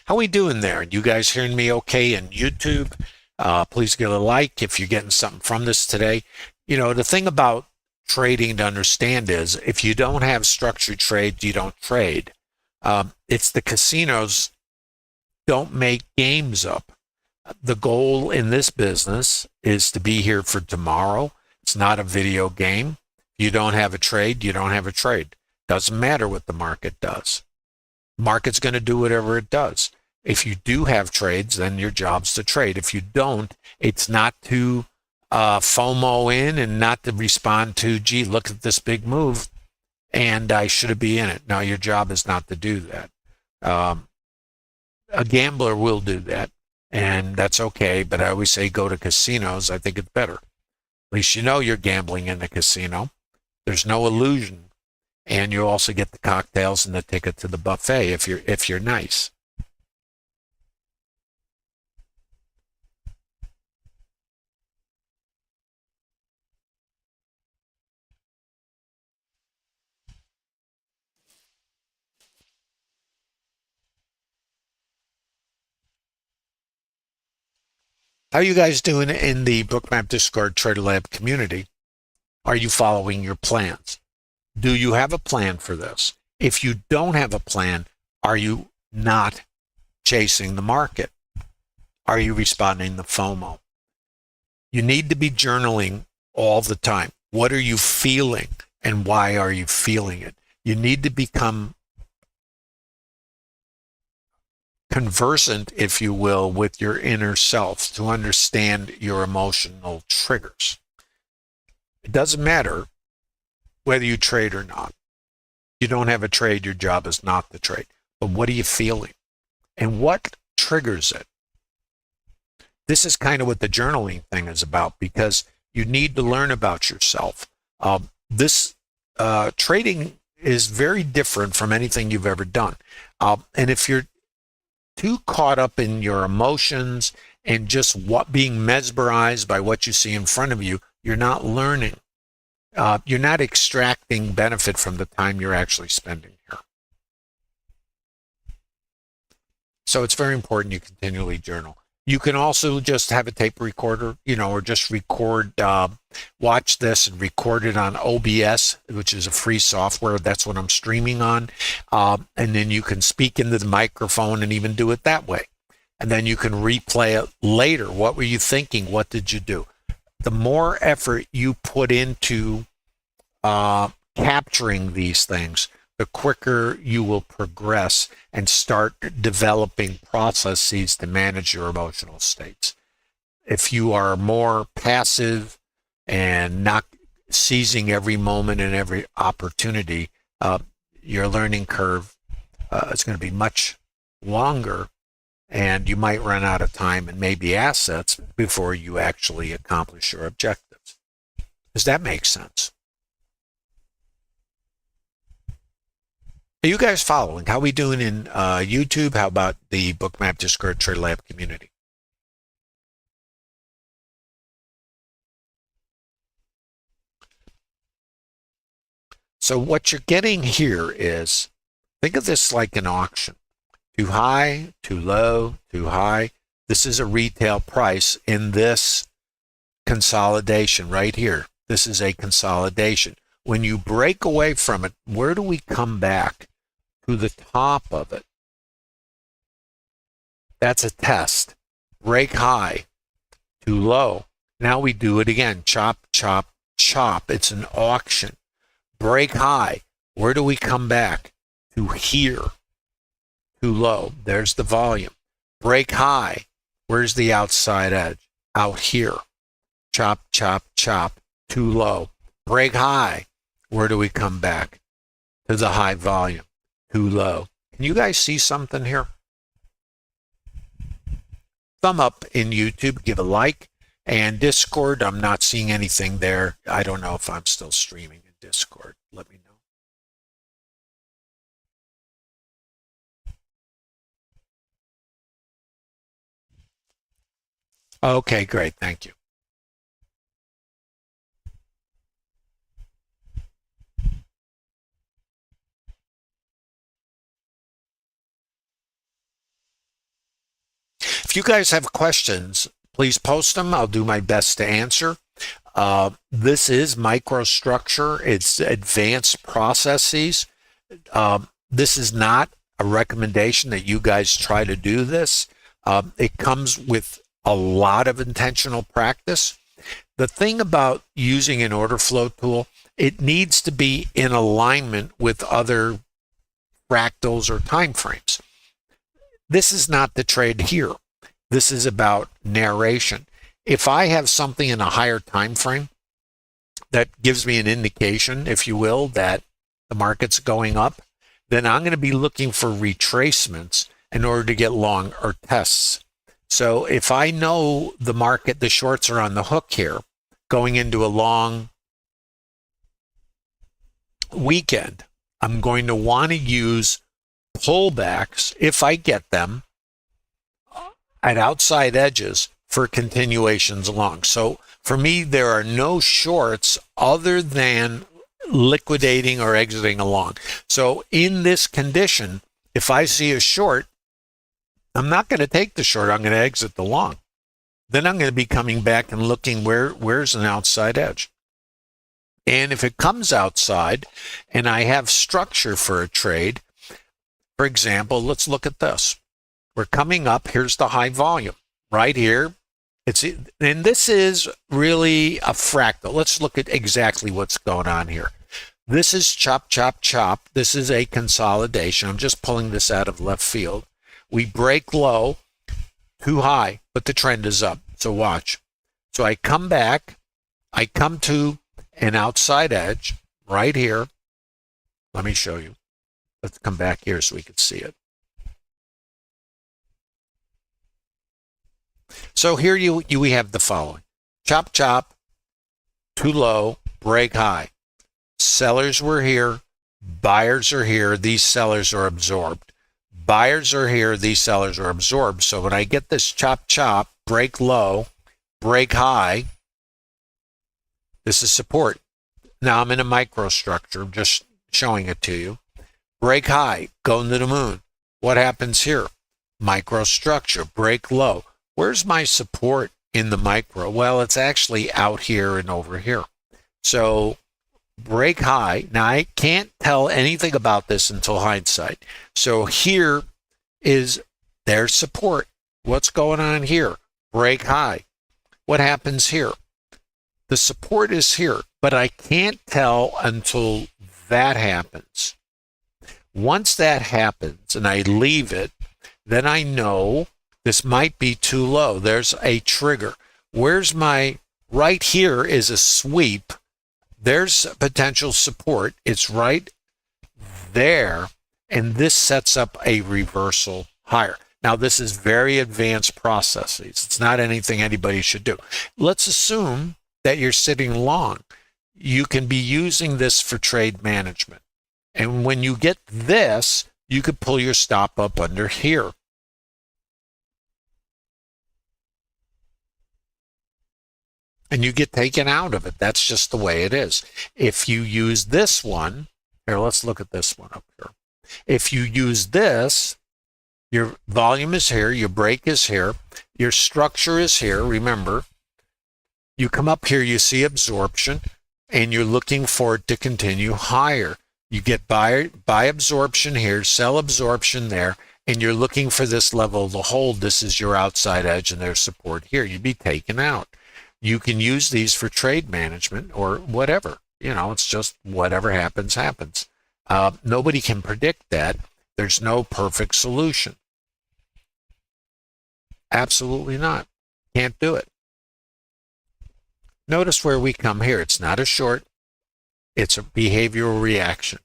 How we doing there? You guys hearing me okay in YouTube? Please give a like if you're getting something from this today. The thing about trading to understand is if you don't have structured trades, you don't trade. It's the casinos don't make games up. The goal in this business is to be here for tomorrow. It's not a video game. You don't have a trade, you don't have a trade. Doesn't matter what the market does. Market's going to do whatever it does. If you do have trades, then your job's to trade. If you don't, it's not to FOMO in and not to respond to, gee, look at this big move and I should be in it. No, your job is not to do that. A gambler will do that, and that's okay, but I always say go to casinos. I think it's better. At least you know you're gambling in the casino. There's no illusion. And you also get the cocktails and the ticket to the buffet if you're nice. How are you guys doing in the Bookmap Discord Trader Lab community? Are you following your plans? Do you have a plan for this? If you don't have a plan, are you not chasing the market? Are you responding to FOMO? You need to be journaling all the time. What are you feeling and why are you feeling it? You need to become conversant, if you will, with your inner self to understand your emotional triggers. It doesn't matter whether you trade or not. You don't have a trade, your job is not to trade. But what are you feeling? And what triggers it? This is kind of what the journaling thing is about, because you need to learn about yourself. This trading is very different from anything you've ever done. And if you're too caught up in your emotions and just being mesmerized by what you see in front of you, you're not learning. You're not extracting benefit from the time you're actually spending here. So it's very important you continually journal. You can also just have a tape recorder, or just record, watch this and record it on OBS, which is a free software. That's what I'm streaming on. And then you can speak into the microphone and even do it that way. And then you can replay it later. What were you thinking? What did you do? The more effort you put into capturing these things, the quicker you will progress and start developing processes to manage your emotional states. If you are more passive and not seizing every moment and every opportunity, your learning curve is going to be much longer, and you might run out of time and maybe assets before you actually accomplish your objectives. Does that make sense? Are you guys following? How are we doing in YouTube? How about the Bookmap Discord Trader Lab community? So what you're getting here is, think of this like an auction. Too high, too low, too high. This is a retail price in this consolidation right here. This is a consolidation. When you break away from it, where do we come back? To the top of it. That's a test. Break high, too low. Now we do it again. Chop, chop, chop. It's an auction. Break high. Where do we come back? To here. Too low. There's the volume. Break high. Where's the outside edge? Out here. Chop, chop, chop. Too low. Break high. Where do we come back? To the high volume. Too low. Can you guys see something here? Thumb up in YouTube, give a like, and Discord, I'm not seeing anything there. I don't know if I'm still streaming in Discord. Let me know. Okay, great. Thank you. If you guys have questions, please post them. I'll do my best to answer. This is microstructure. It's advanced processes. This is not a recommendation that you guys try to do this. It comes with a lot of intentional practice. The thing about using an order flow tool, it needs to be in alignment with other fractals or time frames. This is not the trade here. This is about narration. If I have something in a higher time frame that gives me an indication, if you will, that the market's going up, then I'm going to be looking for retracements in order to get long or tests. So if I know the market, the shorts are on the hook here, going into a long weekend, I'm going to want to use pullbacks, if I get them, at outside edges for continuations along. So for me, there are no shorts other than liquidating or exiting along. So in this condition, if I see a short, I'm not going to take the short. I'm going to exit the long. Then I'm going to be coming back and looking where's an outside edge. And if it comes outside and I have structure for a trade, for example, let's look at this. We're coming up. Here's the high volume right here. And this is really a fractal. Let's look at exactly what's going on here. This is chop, chop, chop. This is a consolidation. I'm just pulling this out of left field. We break low, too high, but the trend is up. So watch. So I come back. I come to an outside edge right here. Let me show you. Let's come back here so we can see it. So here we have the following. Chop, chop, too low, break high. Sellers were here. Buyers are here. These sellers are absorbed. Buyers are here. These sellers are absorbed. So when I get this chop, chop, break low, break high, this is support. Now I'm in a microstructure. I'm just showing it to you. Break high, going to the moon. What happens here? Microstructure, break low. Where's my support in the micro? Well, it's actually out here and over here. So break high. Now, I can't tell anything about this until hindsight. So here is their support. What's going on here? Break high. What happens here? The support is here, but I can't tell until that happens. Once that happens and I leave it, then I know this might be too low. There's a trigger. Where's my, right here is a sweep. There's potential support. It's right there. And this sets up a reversal higher. Now, this is very advanced processes. It's not anything anybody should do. Let's assume that you're sitting long. You can be using this for trade management. And when you get this, you could pull your stop up under here. And you get taken out of it. That's just the way it is. If you use this one, here, let's look at this one up here. If you use this, your volume is here, your break is here, your structure is here. Remember, you come up here, you see absorption, and you're looking for it to continue higher. You get buy absorption here, sell absorption there, and you're looking for this level to hold. This is your outside edge, and there's support here. You'd be taken out. You can use these for trade management or whatever. You know, it's just whatever happens, happens. Nobody can predict that. There's no perfect solution. Absolutely not. Can't do it. Notice where we come here. It's not a short. It's a behavioral reaction.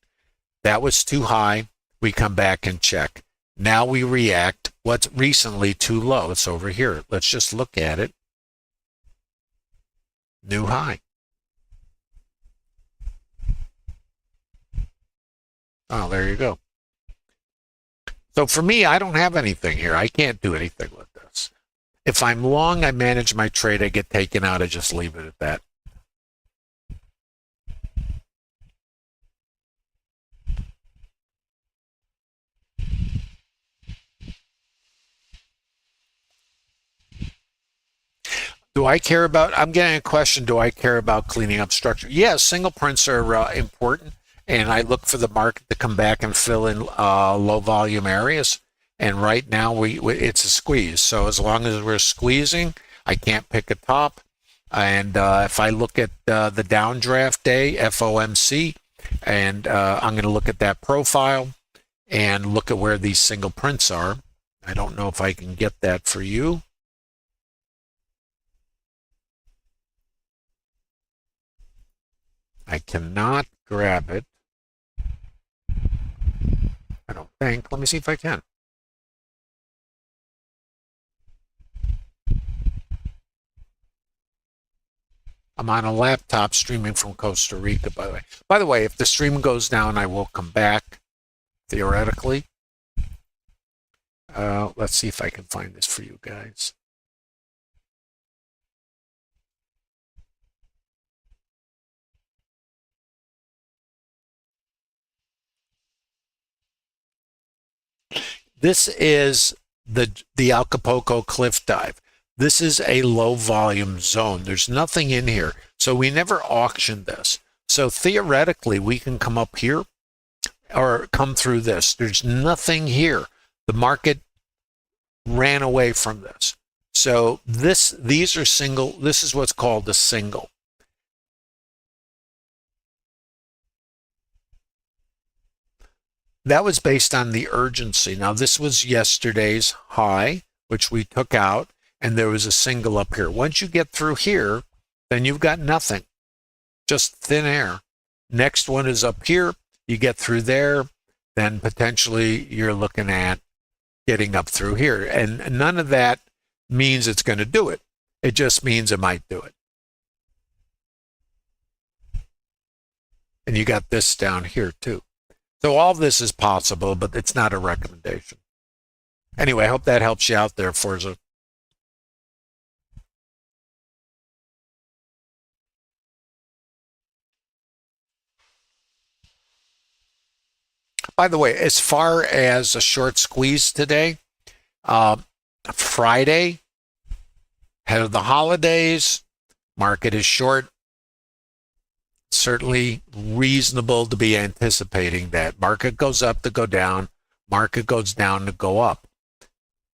That was too high. We come back and check. Now we react. What's recently too low? It's over here. Let's just look at it. New high. Oh, there you go. So for me, I don't have anything here. I can't do anything with this. If I'm long, I manage my trade. I get taken out. I just leave it at that. Do I care about, I'm getting a question, do I care about cleaning up structure? Yes, single prints are important, and I look for the market to come back and fill in low volume areas. And right now, it's a squeeze. So as long as we're squeezing, I can't pick a top. And if I look at the downdraft day, FOMC, and I'm going to look at that profile and look at where these single prints are. I don't know if I can get that for you. I cannot grab it. I don't think. Let me see if I can. I'm on a laptop streaming from Costa Rica, by the way. By the way, if the stream goes down, I will come back, theoretically. Let's see if I can find this for you guys. This is the Acapulco cliff dive. This is a low volume zone. There's nothing in here. So we never auctioned this. So theoretically, we can come up here or come through this. There's nothing here. The market ran away from this. So these are single. This is what's called a single. That was based on the urgency. Now, this was yesterday's high, which we took out, and there was a single up here. Once you get through here, then you've got nothing, just thin air. Next one is up here. You get through there, then potentially you're looking at getting up through here. And none of that means it's going to do it. It just means it might do it. And you got this down here too. So all this is possible, but it's not a recommendation. Anyway, I hope that helps you out there, Forza. By the way, as far as a short squeeze today, Friday, ahead of the holidays, market is short. Certainly reasonable to be anticipating that market goes up to go down, market goes down to go up.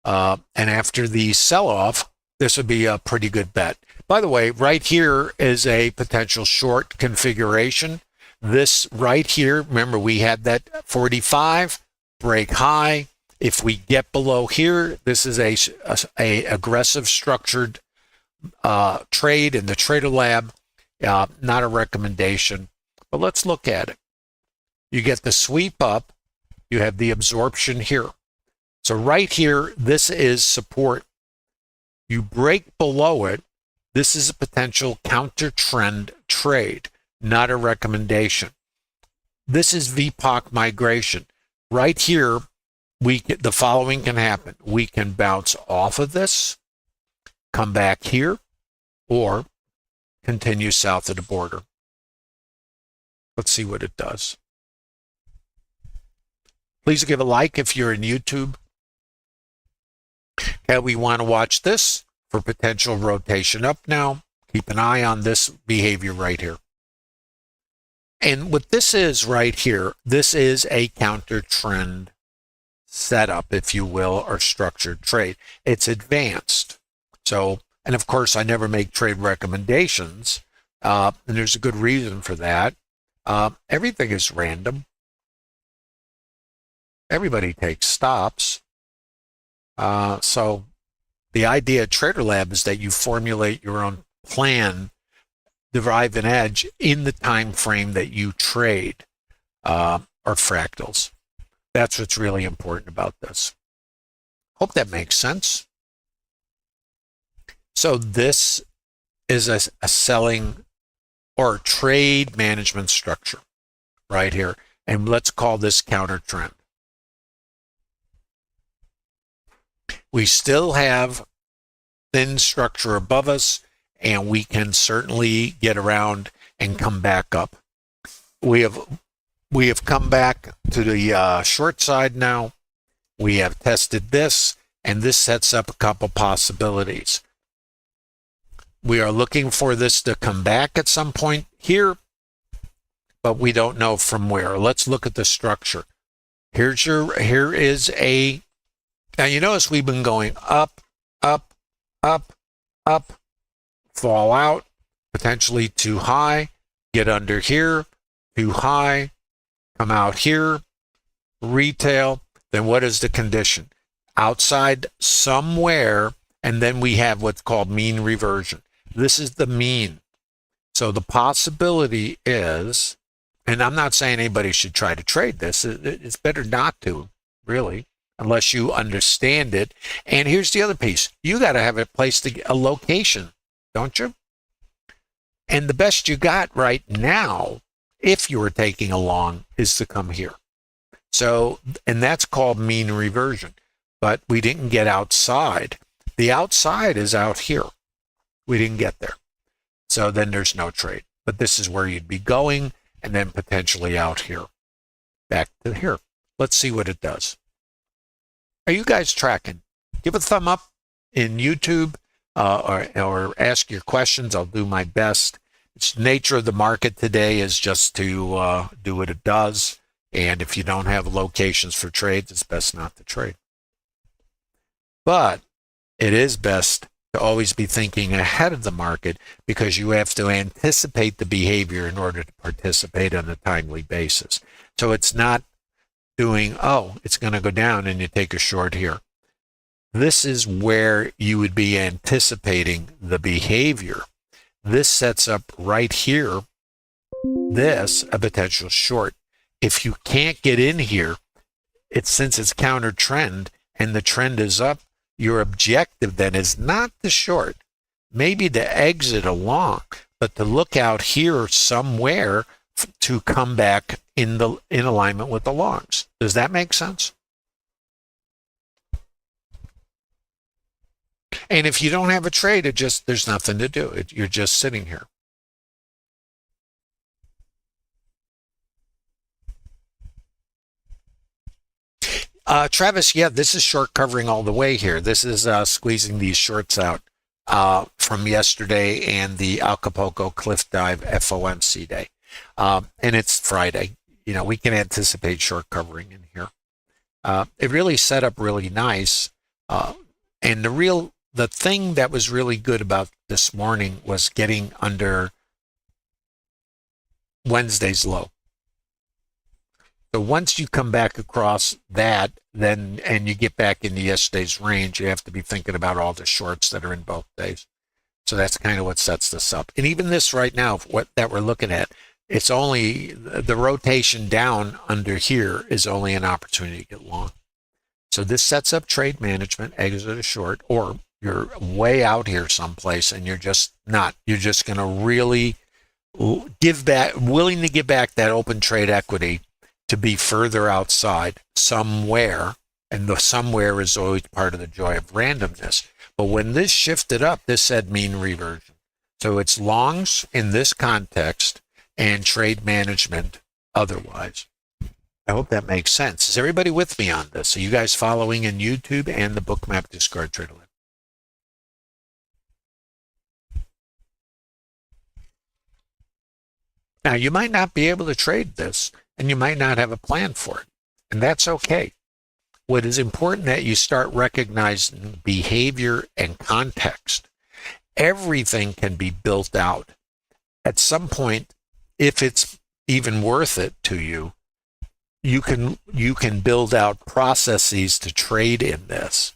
And after the sell-off, this would be a pretty good bet. By the way, right here is a potential short configuration. This right here, remember we had that 45 break high. If we get below here, this is a aggressive structured trade in the Trader Lab. Not a recommendation, but let's look at it. You get the sweep up, you have the absorption here. So right here, this is support. You break below it, this is a potential counter trend trade, not a recommendation. This is VPOC migration. Right here, the following can happen. We can bounce off of this, come back here, or continue south of the border. Let's see what it does. Please give a like if you're in YouTube. Okay, we want to watch this for potential rotation up now. Keep an eye on this behavior right here. And what this is right here, this is a counter trend setup, if you will, or structured trade. It's advanced. So, and of course, I never make trade recommendations, and there's a good reason for that. Everything is random. Everybody takes stops. So the idea at Trader Lab is that you formulate your own plan, derive an edge in the time frame that you trade, or fractals. That's what's really important about this. Hope that makes sense. So this is a selling or trade management structure right here. And let's call this counter trend. We still have thin structure above us, and we can certainly get around and come back up. We have come back to the short side now. We have tested this, and this sets up a couple possibilities. We are looking for this to come back at some point here, but we don't know from where. Let's look at the structure. Here is a, now you notice we've been going up, up, up, up, fall out, potentially too high, get under here, too high, come out here, retail. Then what is the condition? Outside somewhere, and then we have what's called mean reversion. This is the mean. So the possibility is, and I'm not saying anybody should try to trade this. It's better not to, really, unless you understand it. And here's the other piece. You got to have a place a location, don't you? And the best you got right now, if you were taking a long, is to come here. So, and that's called mean reversion. But we didn't get outside. The outside is out here. We didn't get there. So then there's no trade. But this is where you'd be going, and then potentially out here. Back to here. Let's see what it does. Are you guys tracking? Give a thumb up in YouTube or ask your questions. I'll do my best. It's the nature of the market today is just to do what it does. And if you don't have locations for trades, it's best not to trade. But it is best to always be thinking ahead of the market because you have to anticipate the behavior in order to participate on a timely basis. So it's not doing, oh, it's going to go down and you take a short here. This is where you would be anticipating the behavior. This sets up right here, this, a potential short. If you can't get in here, since it's counter trend and the trend is up, your objective then is not to short, maybe to exit a long, but to look out here somewhere to come back in alignment with the longs. Does that make sense? And if you don't have a trade, there's nothing to do. You're just sitting here. Travis, yeah, this is short covering all the way here. This is squeezing these shorts out from yesterday and the Acapulco Cliff Dive FOMC day. And it's Friday. You know, we can anticipate short covering in here. It really set up really nice. And the thing that was really good about this morning was getting under Wednesday's low. So once you come back across that, then and you get back into yesterday's range, you have to be thinking about all the shorts that are in both days. So that's kind of what sets this up. And even this right now, that we're looking at, it's only the rotation down under here is only an opportunity to get long. So this sets up trade management, exit a short, or you're way out here someplace and you're just not. You're just going to really willing to give back that open trade equity to be further outside somewhere, and the somewhere is always part of the joy of randomness. But when this shifted up, this said mean reversion. So it's longs in this context and trade management otherwise. I hope that makes sense. Is everybody with me on this? Are you guys following in YouTube and the Bookmap Discord Trader Lab? Now, you might not be able to trade this, and you might not have a plan for it, and that's okay. What is important that you start recognizing behavior and context. Everything can be built out. At some point, if it's even worth it to you, you can build out processes to trade in this.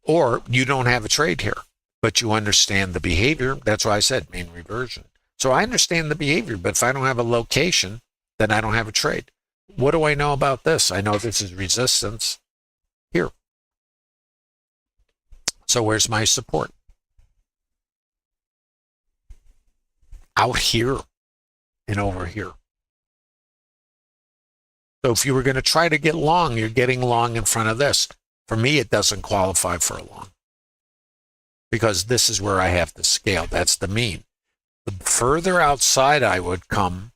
Or you don't have a trade here, but you understand the behavior. That's why I said mean reversion. So I understand the behavior, but if I don't have a location, then I don't have a trade. What do I know about this? I know this is resistance here. So where's my support? Out here and over here. So if you were going to try to get long, you're getting long in front of this. For me, it doesn't qualify for a long because this is where I have to scale. That's the mean. The further outside I would come,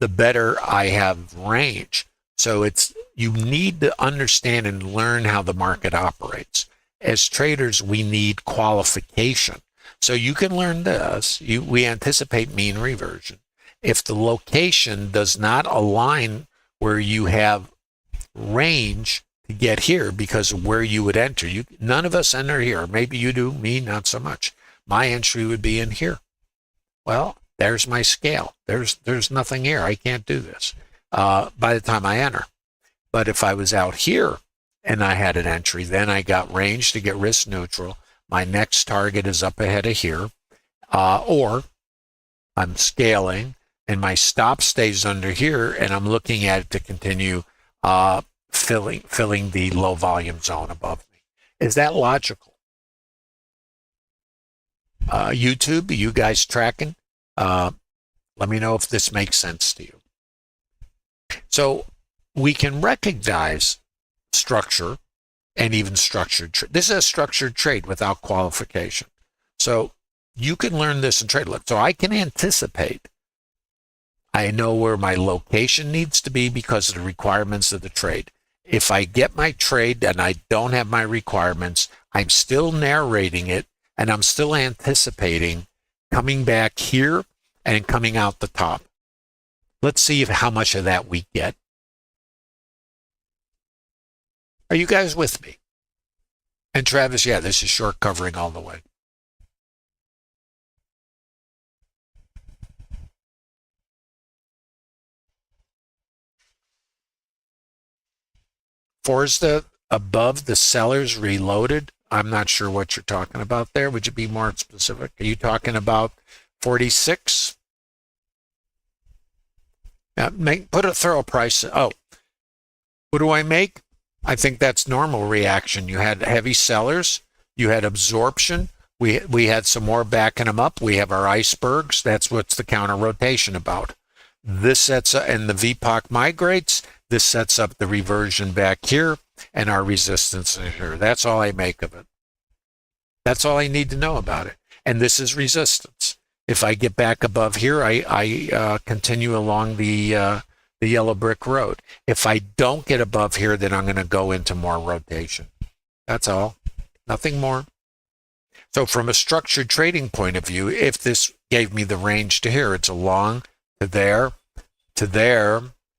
the better I have range. So you need to understand and learn how the market operates. as traders, we need qualification. So you can learn this. We anticipate mean reversion. If the location does not align where you have range to get here because of where you would enter, none of us enter here. Maybe you do, me not so much. My entry would be in here. Well, there's my scale. There's nothing here. I can't do this by the time I enter. But if I was out here and I had an entry, then I got range to get risk neutral. My next target is up ahead of here, or I'm scaling and my stop stays under here, and I'm looking at it to continue filling the low volume zone above me. Is that logical? YouTube, you guys tracking? Let me know if this makes sense to you. So we can recognize structure and even structured trade. This is a structured trade without qualification. So you can learn this in trade. So I can anticipate. I know where my location needs to be because of the requirements of the trade. If I get my trade and I don't have my requirements, I'm still narrating it and I'm still anticipating coming back here and coming out the top. Let's see how much of that we get. Are you guys with me? And Travis, yeah, this is short covering all the way. Forza above the sellers reloaded. I'm not sure what you're talking about there. Would you be more specific? Are you talking about 46? Now, put a thorough price. Oh, what do I make? I think that's normal reaction. You had heavy sellers. You had absorption. We had some more backing them up. We have our icebergs. That's what's the counter rotation about. This sets up, and the VPOC migrates. This sets up the reversion back here and our resistance here. That's all I make of it. That's all I need to know about it. And this is resistance. If I get back above here, I continue along the yellow brick road. If I don't get above here, then I'm going to go into more rotation. That's all. Nothing more. So from a structured trading point of view, if this gave me the range to here, it's a long to there,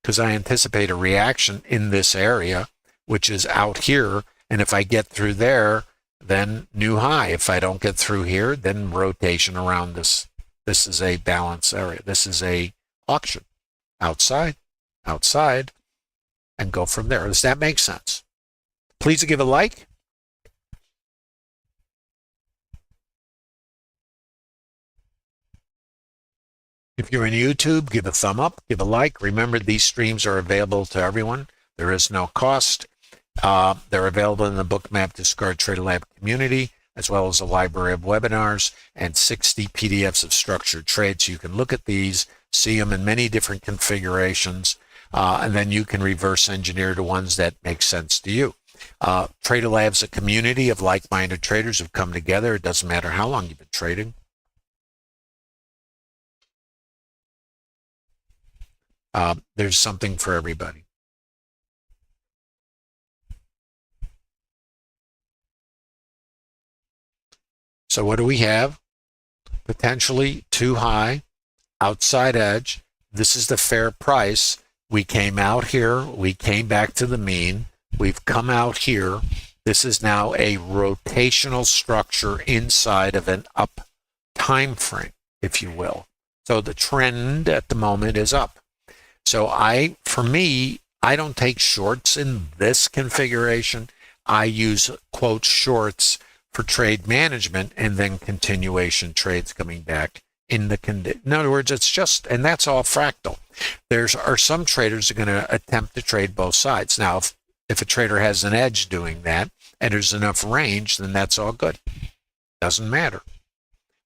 because I anticipate a reaction in this area, which is out here. And if I get through there, then new high. If I don't get through here, then rotation around this. This is a balance area. This is a auction. Outside, and go from there. Does that make sense? Please give a like. If you're on YouTube, give a thumb up, give a like. Remember, these streams are available to everyone. There is no cost. They're available in the Bookmap Discard Trader Lab community, as well as a library of webinars and 60 PDFs of structured trades. You can look at these, see them in many different configurations, and then you can reverse engineer the ones that make sense to you. Trader Lab's a community of like-minded traders who've come together. It doesn't matter how long you've been trading. There's something for everybody. So what do we have? Potentially too high, outside edge. This is the fair price. We came out here. We came back to the mean. We've come out here. This is now a rotational structure inside of an up time frame, if you will. So the trend at the moment is up. So for me, I don't take shorts in this configuration. I use quote shorts for trade management and then continuation trades coming back in other words, it's just, and that's all fractal. There are some traders that are going to attempt to trade both sides. Now, if a trader has an edge doing that and there's enough range, then that's all good. Doesn't matter.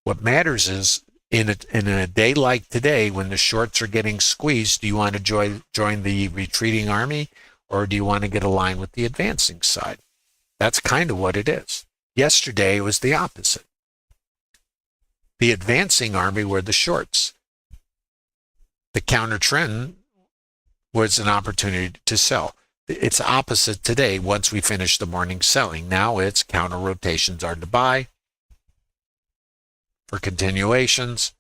What matters is in a day like today, when the shorts are getting squeezed, do you want to join the retreating army, or do you want to get aligned with the advancing side? That's kind of what it is. Yesterday, it was the opposite. The advancing army were the shorts. The counter trend was an opportunity to sell. it's opposite today once we finish the morning selling. Now it's counter rotations are to buy for continuations.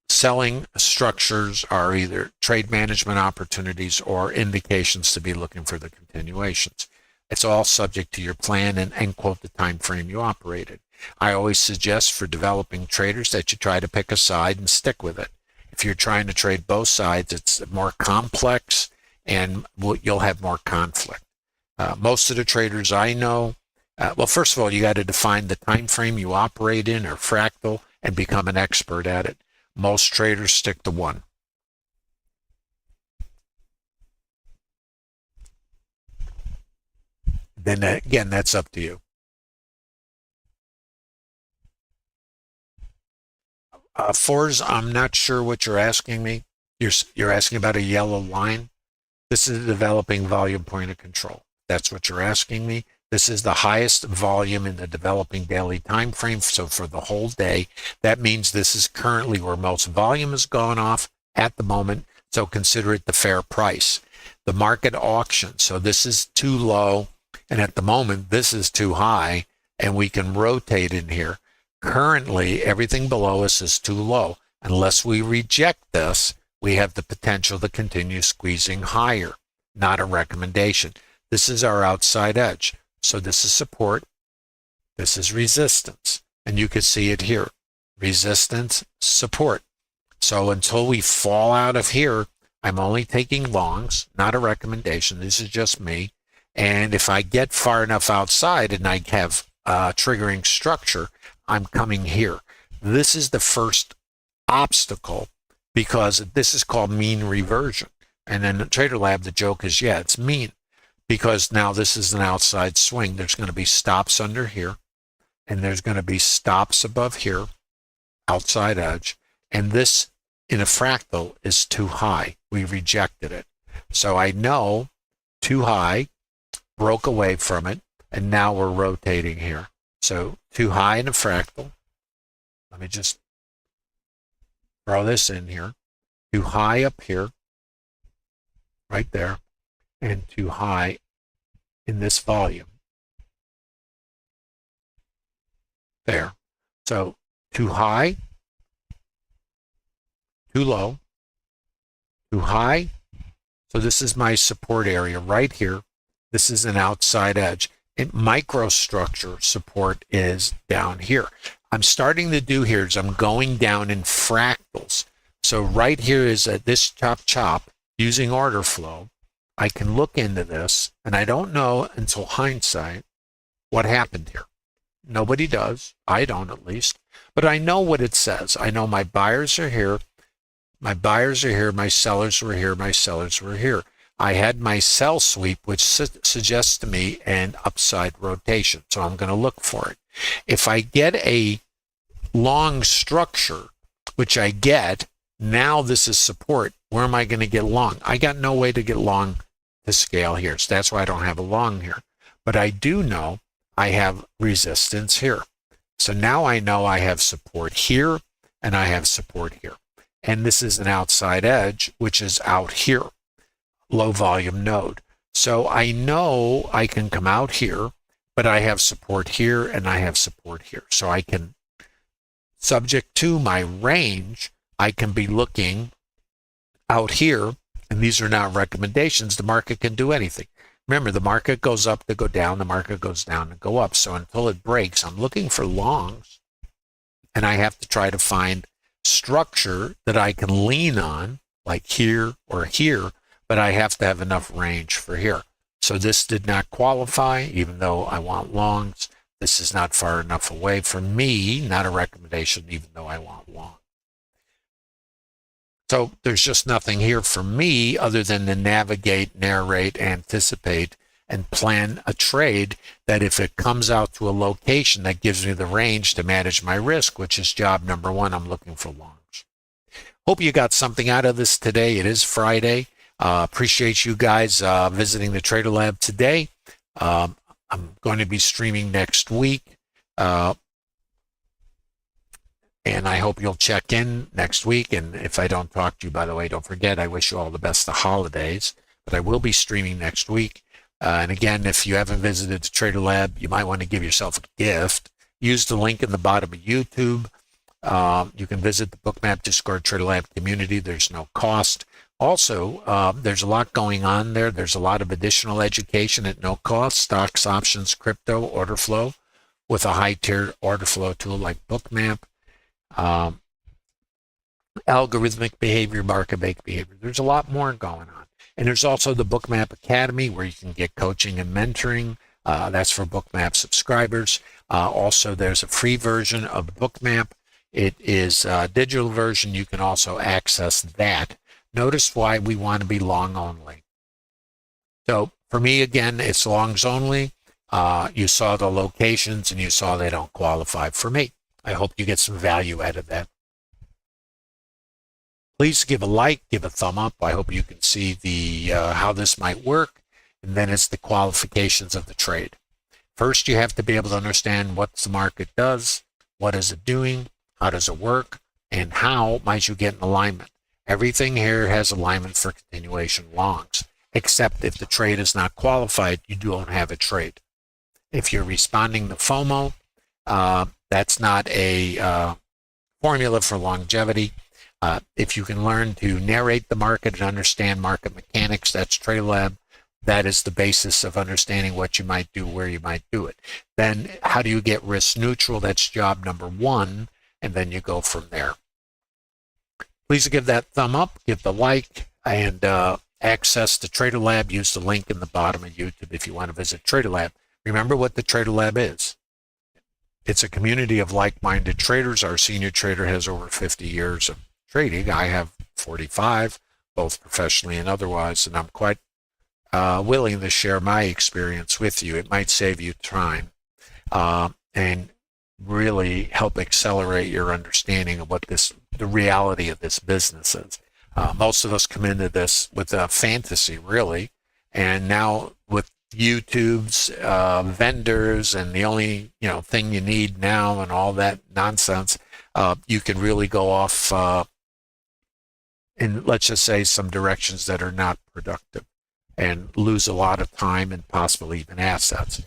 Selling structures are either trade management opportunities or indications to be looking for the continuations. It's all subject to your plan and quote the time frame you operated. I always suggest for developing traders that you try to pick a side and stick with it. If you're trying to trade both sides, it's more complex and you'll have more conflict. Most of the traders I know, well, first of all, you got to define the time frame you operate in or fractal and become an expert at it. Most traders stick to one. Then again, that's up to you. Fours, I'm not sure what you're asking me. You're asking about a yellow line. This is a developing volume point of control. That's what you're asking me. This is the highest volume in the developing daily time frame. So for the whole day, that means this is currently where most volume is going off at the moment. So consider it the fair price. The market auction. So this is too low. And at the moment, this is too high. And we can rotate in here. Currently, everything below us is too low. Unless we reject this, we have the potential to continue squeezing higher. Not a recommendation. This is our outside edge. So this is support. This is resistance. And you can see it here. Resistance, support. So until we fall out of here, I'm only taking longs, not a recommendation. This is just me. And if I get far enough outside and I have triggering structure, I'm coming here. This is the first obstacle because this is called mean reversion. And in the Trader Lab, the joke is, yeah, it's mean because now this is an outside swing. There's going to be stops under here and there's going to be stops above here, outside edge. And this in a fractal is too high. We rejected it. So I know too high, broke away from it, and now we're rotating here. So too high in a fractal. Let me just throw this in here. Too high up here, right there, and too high in this volume. There. So too high, too low, too high. So this is my support area right here. This is an outside edge. And microstructure support is down here. I'm starting to do here is I'm going down in fractals. So right here is this chop using order flow. I can look into this, and I don't know until hindsight what happened here. Nobody does. I don't, at least. But I know what it says. I know my buyers are here. My buyers are here. My sellers were here. My sellers were here. I had my sell sweep, which suggests to me an upside rotation. So I'm going to look for it. If I get a long structure, which I get, now this is support. Where am I going to get long? I got no way to get long to scale here. So that's why I don't have a long here. But I do know I have resistance here. So now I know I have support here and I have support here. And this is an outside edge, which is out here. Low volume node. So I know I can come out here, but I have support here and I have support here. So I can, subject to my range, I can be looking out here, and these are not recommendations. The market can do anything. Remember, the market goes up to go down, the market goes down to go up. So until it breaks, I'm looking for longs, and I have to try to find structure that I can lean on, like here or here, but I have to have enough range for here. So this did not qualify, even though I want longs. This is not far enough away from me, not a recommendation, even though I want long. So there's just nothing here for me other than to navigate, narrate, anticipate, and plan a trade that if it comes out to a location that gives me the range to manage my risk, which is job number one, I'm looking for longs. Hope you got something out of this today. It is Friday. Appreciate you guys visiting the Trader Lab today. I'm going to be streaming next week. And I hope you'll check in next week. And if I don't talk to you, by the way, don't forget, I wish you all the best of holidays. but I will be streaming next week. And again, if you haven't visited the Trader Lab, you might want to give yourself a gift. Use the link in the bottom of YouTube. You can visit the Bookmap Discord Trader Lab community. There's no cost. Also, there's a lot going on there. There's a lot of additional education at no cost: stocks, options, crypto, order flow, with a high-tier order flow tool like Bookmap, algorithmic behavior, market-based behavior. There's a lot more going on. And there's also the Bookmap Academy, where you can get coaching and mentoring. That's for Bookmap subscribers. Also, there's a free version of the Bookmap. It is a digital version. You can also access that. Notice why we want to be long only. So for me, again, it's longs only. You saw the locations and you saw they don't qualify for me. I hope you get some value out of that. Please give a like, give a thumb up. I hope you can see the how this might work. And then it's the qualifications of the trade. First, you have to be able to understand what the market does, what is it doing, how does it work, and how might you get in alignment. Everything here has alignment for continuation longs, except if the trade is not qualified, you don't have a trade. If you're responding to FOMO, that's not a formula for longevity. If you can learn to narrate the market and understand market mechanics, that's Trader Lab. That is the basis of understanding what you might do, where you might do it. Then how do you get risk neutral? That's job number one, and then you go from there. Please give that thumb up, give the like, and access the Trader Lab. Use the link in the bottom of YouTube if you want to visit Trader Lab. Remember what the Trader Lab is. It's a community of like-minded traders. Our senior trader has over 50 years of trading. I have 45, both professionally and otherwise, and I'm quite willing to share my experience with you. It might save you time and really help accelerate your understanding of what the reality of this business is. Most of us come into this with a fantasy, really, and now with YouTube's vendors and the only thing you need now and all that nonsense, you can really go off in, let's just say, some directions that are not productive and lose a lot of time and possibly even assets.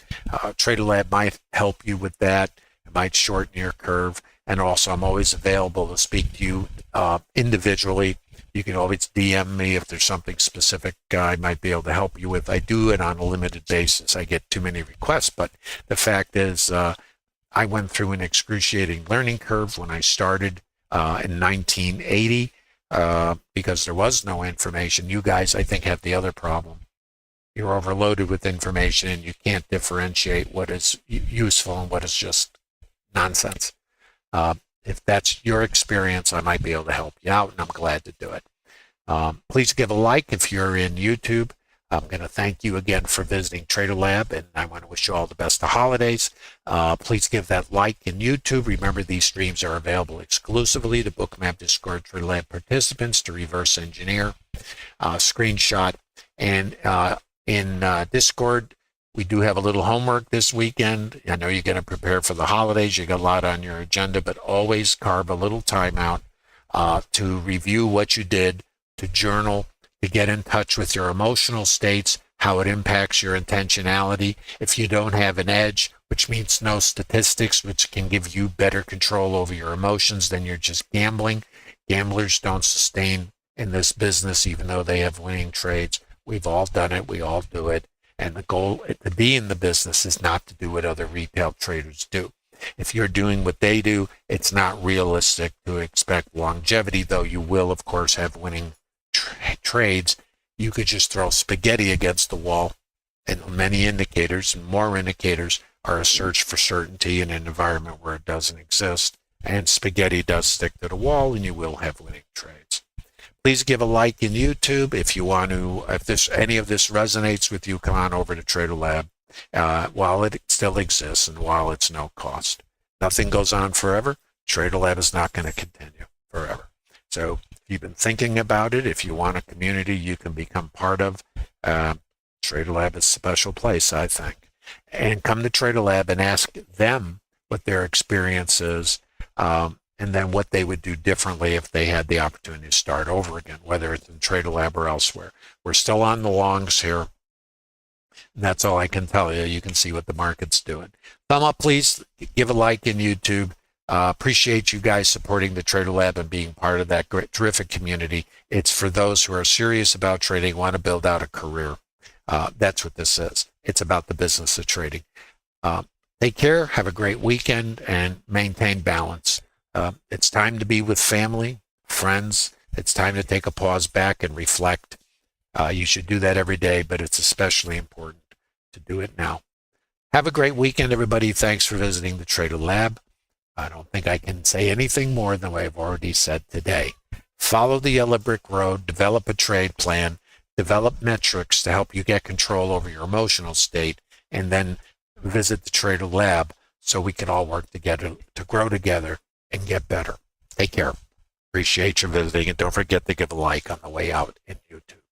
Trader Lab might help you with that. It might shorten your curve. And also, I'm always available to speak to you individually. You can always DM me if there's something specific I might be able to help you with. I do it on a limited basis. I get too many requests, but the fact is I went through an excruciating learning curve when I started in 1980 because there was no information. You guys, I think, have the other problem. You're overloaded with information and you can't differentiate what is useful and what is just nonsense. If that's your experience, I might be able to help you out, and I'm glad to do it. Please give a like if you're in YouTube. I'm going to thank you again for visiting Trader Lab, and I want to wish you all the best of holidays. Please give that like in YouTube. Remember, these streams are available exclusively to Bookmap Discord Trader Lab participants to reverse engineer, screenshot, and in Discord, we do have a little homework this weekend. I know you're going to prepare for the holidays. You got a lot on your agenda, but always carve a little time out to review what you did, to journal, to get in touch with your emotional states, how it impacts your intentionality. If you don't have an edge, which means no statistics, which can give you better control over your emotions, then you're just gambling. Gamblers don't sustain in this business, even though they have winning trades. We've all done it. We all do it. And the goal to be in the business is not to do what other retail traders do. If you're doing what they do, it's not realistic to expect longevity, though you will, of course, have winning trades. You could just throw spaghetti against the wall, and many indicators, and more indicators, are a search for certainty in an environment where it doesn't exist. And spaghetti does stick to the wall, and you will have winning trades. Please give a like in YouTube if you want to. If any of this resonates with you, come on over to Trader Lab while it still exists and while it's no cost. Nothing goes on forever. Trader Lab is not going to continue forever. So if you've been thinking about it, if you want a community you can become part of, Trader Lab is a special place, I think. And come to Trader Lab and ask them what their experience is. and then what they would do differently if they had the opportunity to start over again, whether it's in Trader Lab or elsewhere. We're still on the longs here. And that's all I can tell you. You can see what the market's doing. Thumb up, please. Give a like in YouTube. Appreciate you guys supporting the Trader Lab and being part of that great, terrific community. It's for those who are serious about trading, want to build out a career. That's what this is. It's about the business of trading. Take care. Have a great weekend and maintain balance. It's time to be with family, friends. It's time to take a pause back and reflect. You should do that every day, but it's especially important to do it now. Have a great weekend, everybody. Thanks for visiting the Trader Lab. I don't think I can say anything more than what I've already said today. Follow the yellow brick road, develop a trade plan, develop metrics to help you get control over your emotional state, and then visit the Trader Lab so we can all work together to grow together and get better. Take care. Appreciate you visiting, and don't forget to give a like on the way out in YouTube.